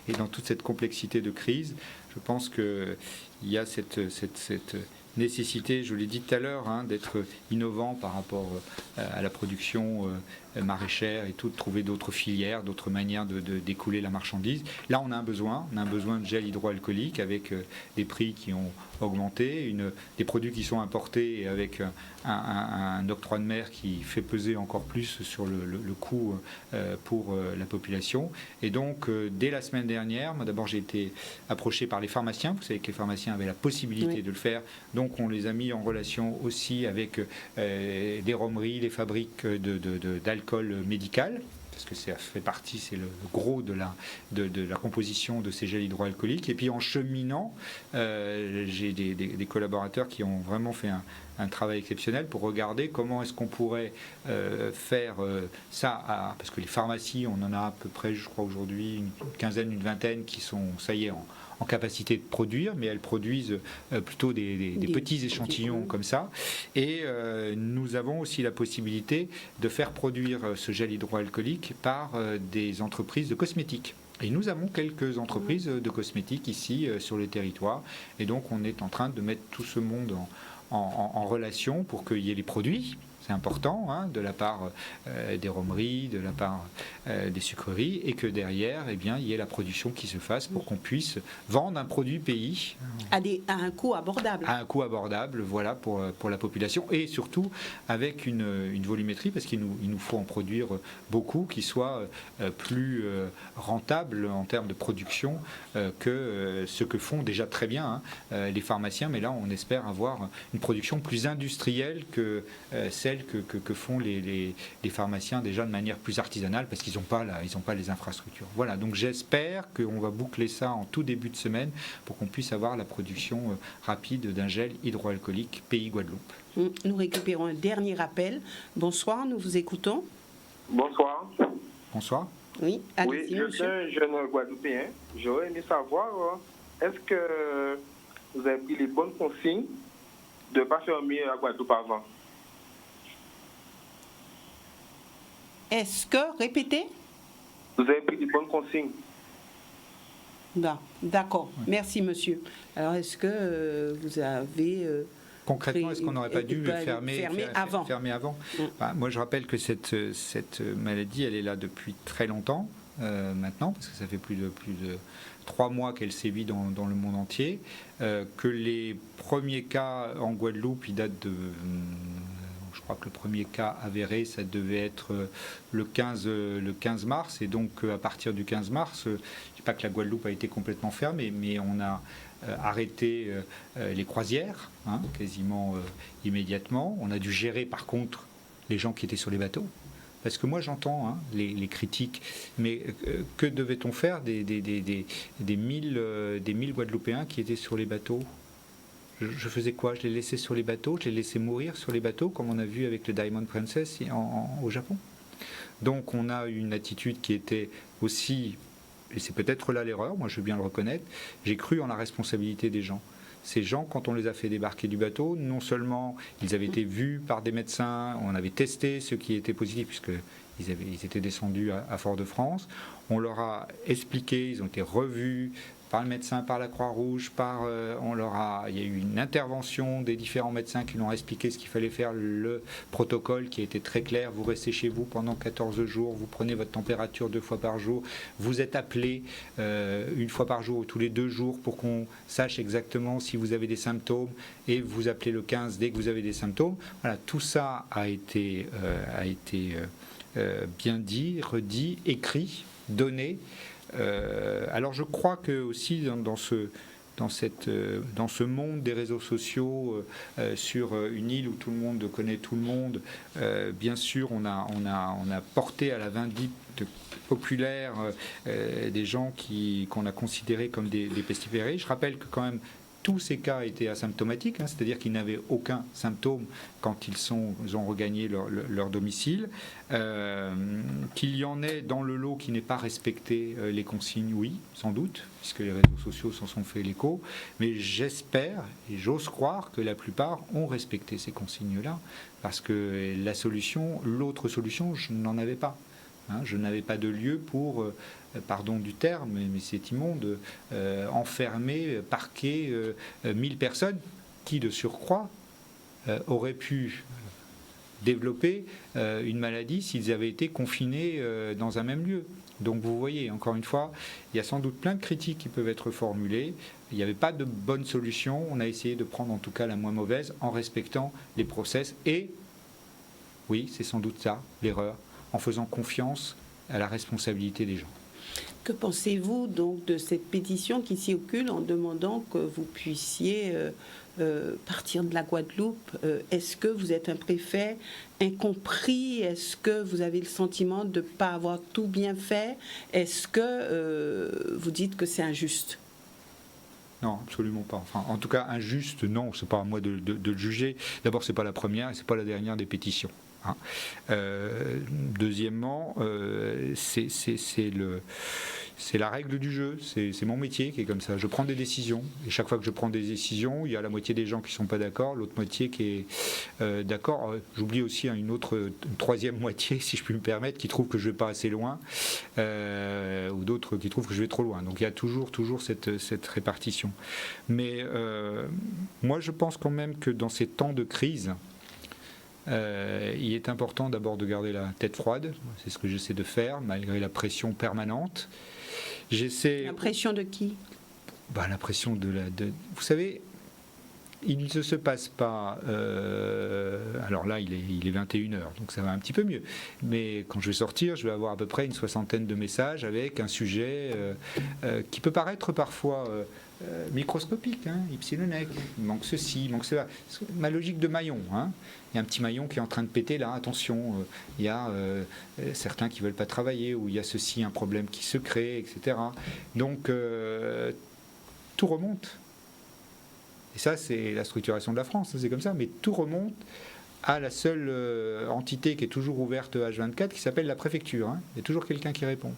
et dans toute cette complexité de crise. Je pense qu'il y a cette nécessité, je l'ai dit tout à l'heure, d'être innovant par rapport à la production maraîchère et tout, de trouver d'autres filières, d'autres manières d'écouler la marchandise. Là, on a un besoin de gel hydroalcoolique avec des prix qui ont augmenté, des produits qui sont importés avec un octroi de mer qui fait peser encore plus sur le coût pour la population. Et donc, dès la semaine dernière, moi d'abord j'ai été approché par les pharmaciens. Vous savez que les pharmaciens avaient la possibilité de le faire. Donc, on les a mis en relation aussi avec des romeries, les fabriques d'alcool médical, parce que ça fait partie, c'est le gros de la composition de ces gels hydroalcooliques. Et puis en cheminant, j'ai des collaborateurs qui ont vraiment fait un travail exceptionnel pour regarder comment est-ce qu'on pourrait faire parce que les pharmacies, on en a à peu près, je crois aujourd'hui, une quinzaine, une vingtaine qui sont, ça y est, en capacité de produire, mais elles produisent plutôt des petits échantillons comme ça. Et nous avons aussi la possibilité de faire produire ce gel hydroalcoolique par des entreprises de cosmétiques. Et nous avons quelques entreprises de cosmétiques ici sur le territoire. Et donc on est en train de mettre tout ce monde en relation pour qu'il y ait les produits. C'est important, hein, de la part des romeries, de la part des sucreries, et que derrière, eh bien, il y ait la production qui se fasse pour qu'on puisse vendre un produit pays à un coût abordable. À un coût abordable, voilà, pour la population, et surtout avec une volumétrie, parce qu'il nous faut en produire beaucoup, qui soit plus rentable en termes de production que ce que font déjà très bien les pharmaciens, mais là on espère avoir une production plus industrielle que celle que font les pharmaciens déjà de manière plus artisanale, parce qu'ils n'ont pas les infrastructures. Voilà, donc j'espère qu'on va boucler ça en tout début de semaine pour qu'on puisse avoir la production rapide d'un gel hydroalcoolique pays Guadeloupe. Nous récupérons un dernier appel. Bonsoir, nous vous écoutons. Bonsoir. Bonsoir. Oui, allez-y, oui, je suis un jeune Guadeloupéen. J'aurais aimé savoir, est-ce que vous avez pris les bonnes consignes de ne pas fermer la Guadeloupe avant? Est-ce que, répétez? Vous avez pris les bonnes consignes? D'accord, merci monsieur. Alors est-ce que vous avez... Concrètement, est-ce qu'on n'aurait pas dû fermer avant Moi, je rappelle que cette maladie, elle est là depuis très longtemps maintenant, parce que ça fait plus de 3 mois qu'elle sévit dans le monde entier, que les premiers cas en Guadeloupe, ils datent de... Je crois que le premier cas avéré, ça devait être le 15 mars, et donc à partir du 15 mars, je ne dis pas que la Guadeloupe a été complètement fermée, mais on a arrêté les croisières, quasiment immédiatement. On a dû gérer par contre les gens qui étaient sur les bateaux. Parce que moi j'entends les critiques, mais que devait-on faire des 1000 Guadeloupéens qui étaient sur les bateaux ? Je faisais quoi? Je les laissais sur les bateaux, je les laissais mourir sur les bateaux, comme on a vu avec le Diamond Princess au Japon. Donc on a une attitude qui était aussi, et c'est peut-être là l'erreur, moi je veux bien le reconnaître, j'ai cru en la responsabilité des gens. Ces gens, quand on les a fait débarquer du bateau, non seulement ils avaient été vus par des médecins, on avait testé ceux qui étaient positifs, puisqu'ils étaient descendus à Fort-de-France, on leur a expliqué, ils ont été revus par le médecin, par la Croix-Rouge, il y a eu une intervention des différents médecins qui leur ont expliqué ce qu'il fallait faire, le protocole qui a été très clair, vous restez chez vous pendant 14 jours, vous prenez votre température 2 fois par jour, vous êtes appelé 1 fois par jour ou tous les 2 jours pour qu'on sache exactement si vous avez des symptômes, et vous appelez le 15 dès que vous avez des symptômes. Voilà, tout ça a été bien dit, redit, écrit, donné. Alors je crois que aussi dans ce monde des réseaux sociaux, sur une île où tout le monde connaît tout le monde, bien sûr on a porté à la vindicte populaire des gens qu'on a considérés comme des pestiférés. Je rappelle que quand même tous ces cas étaient asymptomatiques, c'est-à-dire qu'ils n'avaient aucun symptôme quand ils ont regagné leur domicile. Qu'il y en ait dans le lot qui n'ait pas respecté les consignes, oui, sans doute, puisque les réseaux sociaux s'en sont fait l'écho, mais j'espère et j'ose croire que la plupart ont respecté ces consignes-là, parce que l'autre solution, je n'en avais pas. Je n'avais pas de lieu pour, pardon du terme, mais c'est immonde, enfermer, parquer 1000 personnes qui, de surcroît, auraient pu développer une maladie s'ils avaient été confinés dans un même lieu. Donc vous voyez, encore une fois, il y a sans doute plein de critiques qui peuvent être formulées. Il n'y avait pas de bonne solution. On a essayé de prendre en tout cas la moins mauvaise en respectant les process. Et, oui, c'est sans doute ça, l'erreur, en faisant confiance à la responsabilité des gens. Que pensez-vous donc de cette pétition qui circule en demandant que vous puissiez partir de la Guadeloupe? Est-ce que vous êtes un préfet incompris? Est-ce que vous avez le sentiment de ne pas avoir tout bien fait? Est-ce que vous dites que c'est injuste? Non, absolument pas. Enfin, en tout cas, injuste, non, c'est pas à moi de le juger. D'abord, c'est pas la première et c'est pas la dernière des pétitions. Deuxièmement, c'est la règle du jeu, c'est mon métier qui est comme ça. Je prends des décisions, et chaque fois que je prends des décisions, il y a la moitié des gens qui ne sont pas d'accord, l'autre moitié qui est d'accord. J'oublie aussi une troisième moitié, si je puis me permettre, qui trouve que je ne vais pas assez loin, ou d'autres qui trouvent que je vais trop loin. Donc il y a toujours cette répartition. Mais moi, je pense quand même que dans ces temps de crise, il est important d'abord de garder la tête froide, c'est ce que j'essaie de faire, malgré la pression permanente. La pression de qui ? La pression vous savez, il ne se passe pas... alors là, il est 21h, donc ça va un petit peu mieux. Mais quand je vais sortir, je vais avoir à peu près une 60aine de messages avec un sujet qui peut paraître parfois... microscopique, epsilonec, il manque ceci, il manque cela. Ma logique de maillon, il y a un petit maillon qui est en train de péter là, attention, il y a certains qui ne veulent pas travailler, ou il y a ceci, un problème qui se crée, etc. Donc tout remonte. Et ça, c'est la structuration de la France, c'est comme ça, mais tout remonte à la seule entité qui est toujours ouverte H24, qui s'appelle la préfecture. Il y a toujours quelqu'un qui répond.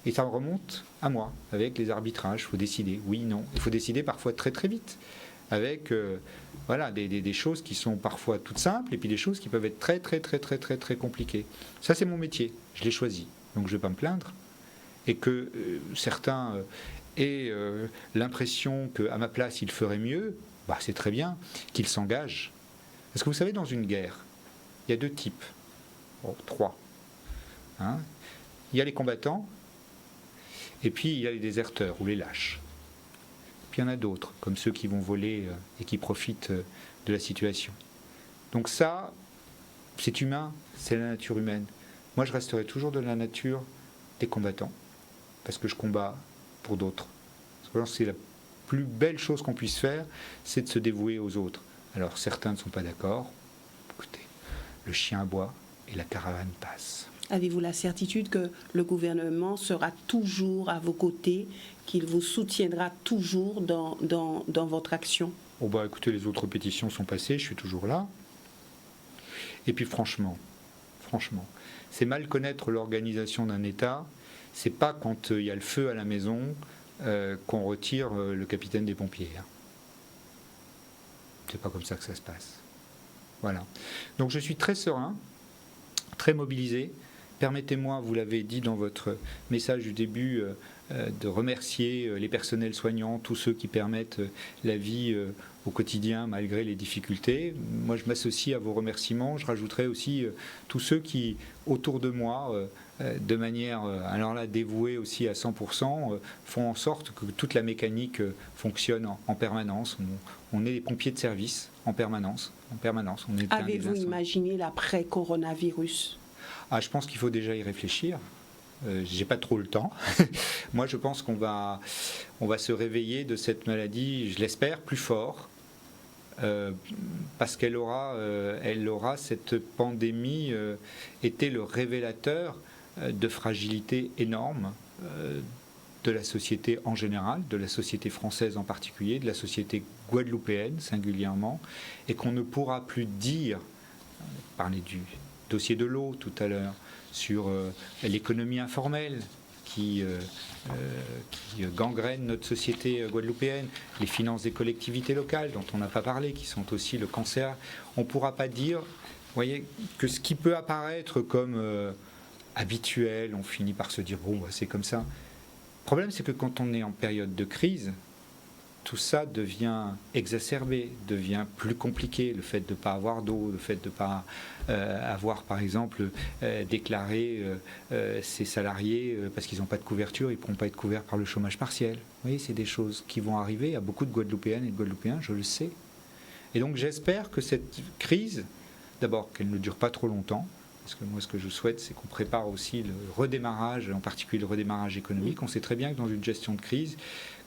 Et ça remonte à moi, avec les arbitrages. Il faut décider, oui, non. Il faut décider parfois très très vite, avec des choses qui sont parfois toutes simples, et puis des choses qui peuvent être très très très très très très compliquées. Ça, c'est mon métier, je l'ai choisi, donc je ne vais pas me plaindre. Et que certains aient l'impression qu'à ma place, ils feraient mieux, c'est très bien qu'ils s'engagent. Parce que vous savez, dans une guerre, il y a deux types, trois. Il y a les combattants, et puis il y a les déserteurs ou les lâches. Puis il y en a d'autres, comme ceux qui vont voler et qui profitent de la situation. Donc ça, c'est humain, c'est la nature humaine. Moi, je resterai toujours de la nature des combattants, parce que je combats pour d'autres. C'est la plus belle chose qu'on puisse faire, c'est de se dévouer aux autres. Alors certains ne sont pas d'accord. Écoutez, le chien aboie et la caravane passe. Avez-vous la certitude que le gouvernement sera toujours à vos côtés, qu'il vous soutiendra toujours dans votre action ? Écoutez, les autres pétitions sont passées, je suis toujours là. Et puis franchement, c'est mal connaître l'organisation d'un État. C'est pas quand il y a le feu à la maison qu'on retire le capitaine des pompiers. C'est pas comme ça que ça se passe. Voilà. Donc je suis très serein, très mobilisé. Permettez-moi, vous l'avez dit dans votre message du début, de remercier les personnels soignants, tous ceux qui permettent la vie au quotidien malgré les difficultés. Moi, je m'associe à vos remerciements. Je rajouterai aussi tous ceux qui, autour de moi, de manière, alors là, dévouée aussi à 100%, font en sorte que toute la mécanique fonctionne en permanence. On est des pompiers de service en permanence. Avez-vous imaginé l'après-coronavirus ? Je pense qu'il faut déjà y réfléchir. J'ai pas trop le temps. Moi, je pense qu'on va se réveiller de cette maladie, je l'espère, plus fort, parce qu'elle aura, cette pandémie, été le révélateur de fragilité énorme de la société en général, de la société française en particulier, de la société guadeloupéenne singulièrement, et qu'on ne pourra plus dire, parler du dossier de l'eau tout à l'heure, sur l'économie informelle qui gangrène notre société guadeloupéenne, les finances des collectivités locales dont on n'a pas parlé, qui sont aussi le cancer. On ne pourra pas dire, vous voyez, que ce qui peut apparaître comme habituel, on finit par se dire c'est comme ça. Le problème, c'est que quand on est en période de crise, tout ça devient exacerbé, devient plus compliqué. Le fait de ne pas avoir d'eau, le fait de ne pas avoir, par exemple, déclaré ses salariés parce qu'ils n'ont pas de couverture, ils ne pourront pas être couverts par le chômage partiel. Vous voyez, c'est des choses qui vont arriver à beaucoup de Guadeloupéennes et de Guadeloupéens, je le sais. Et donc j'espère que cette crise, d'abord qu'elle ne dure pas trop longtemps, parce que moi ce que je souhaite c'est qu'on prépare aussi le redémarrage, en particulier le redémarrage économique. On sait très bien que dans une gestion de crise,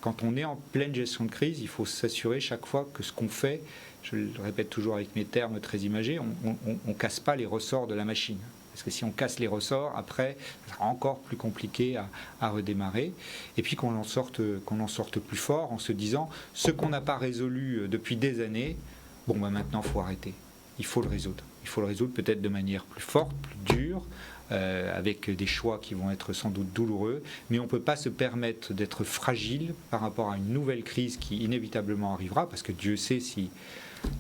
quand on est en pleine gestion de crise, il faut s'assurer chaque fois que ce qu'on fait, je le répète toujours avec mes termes très imagés, on ne casse pas les ressorts de la machine. Parce que si on casse les ressorts, après, ça sera encore plus compliqué à redémarrer. Et puis qu'on en sorte plus fort en se disant, ce qu'on n'a pas résolu depuis des années, maintenant il faut arrêter. Il faut le résoudre. Il faut le résoudre peut-être de manière plus forte, plus dure, avec des choix qui vont être sans doute douloureux, mais on ne peut pas se permettre d'être fragile par rapport à une nouvelle crise qui inévitablement arrivera, parce que Dieu sait si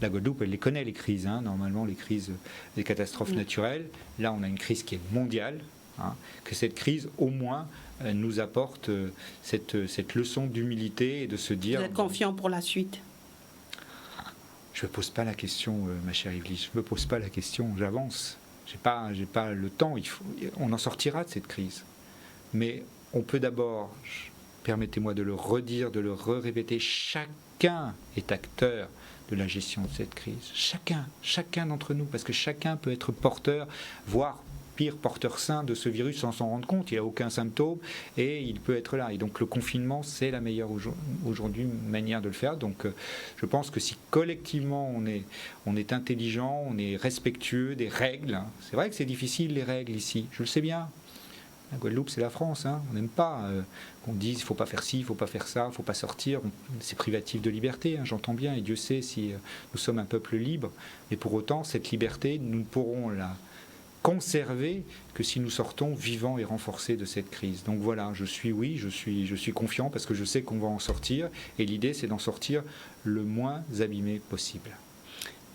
la Guadeloupe, elle les connaît, les crises, hein, normalement les crises, les catastrophes naturelles. Là, on a une crise qui est mondiale, hein, que cette crise, au moins, nous apporte cette leçon d'humilité et de se dire... Vous êtes confiant pour la suite? Je ne me pose pas la question, ma chère Yveline, je ne me pose pas la question, j'avance. J'ai pas le temps, on en sortira de cette crise. Mais on peut d'abord, permettez-moi de le redire, de le répéter, chacun est acteur de la gestion de cette crise. Chacun d'entre nous, parce que chacun peut être porteur, voire pire, porteur sain de ce virus sans s'en rendre compte. Il n'a aucun symptôme et il peut être là. Et donc le confinement, c'est la meilleure aujourd'hui manière de le faire. Donc je pense que si collectivement on est intelligent, on est respectueux des règles, hein. C'est vrai que c'est difficile les règles ici, je le sais bien. La Guadeloupe, c'est la France, hein. On n'aime pas qu'on dise il ne faut pas faire ci, il ne faut pas faire ça, il ne faut pas sortir. C'est privatif de liberté, hein, j'entends bien, et Dieu sait si nous sommes un peuple libre. Mais pour autant, cette liberté, nous ne pourrons la conserver que si nous sortons vivants et renforcés de cette crise. Donc voilà, je suis confiant parce que je sais qu'on va en sortir, et l'idée, c'est d'en sortir le moins abîmé possible.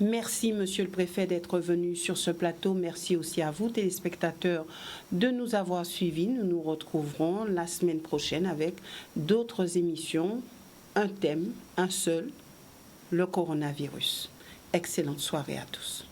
Merci, Monsieur le Préfet, d'être venu sur ce plateau. Merci aussi à vous, téléspectateurs, de nous avoir suivis. Nous nous retrouverons la semaine prochaine avec d'autres émissions. Un thème, un seul, le coronavirus. Excellente soirée à tous.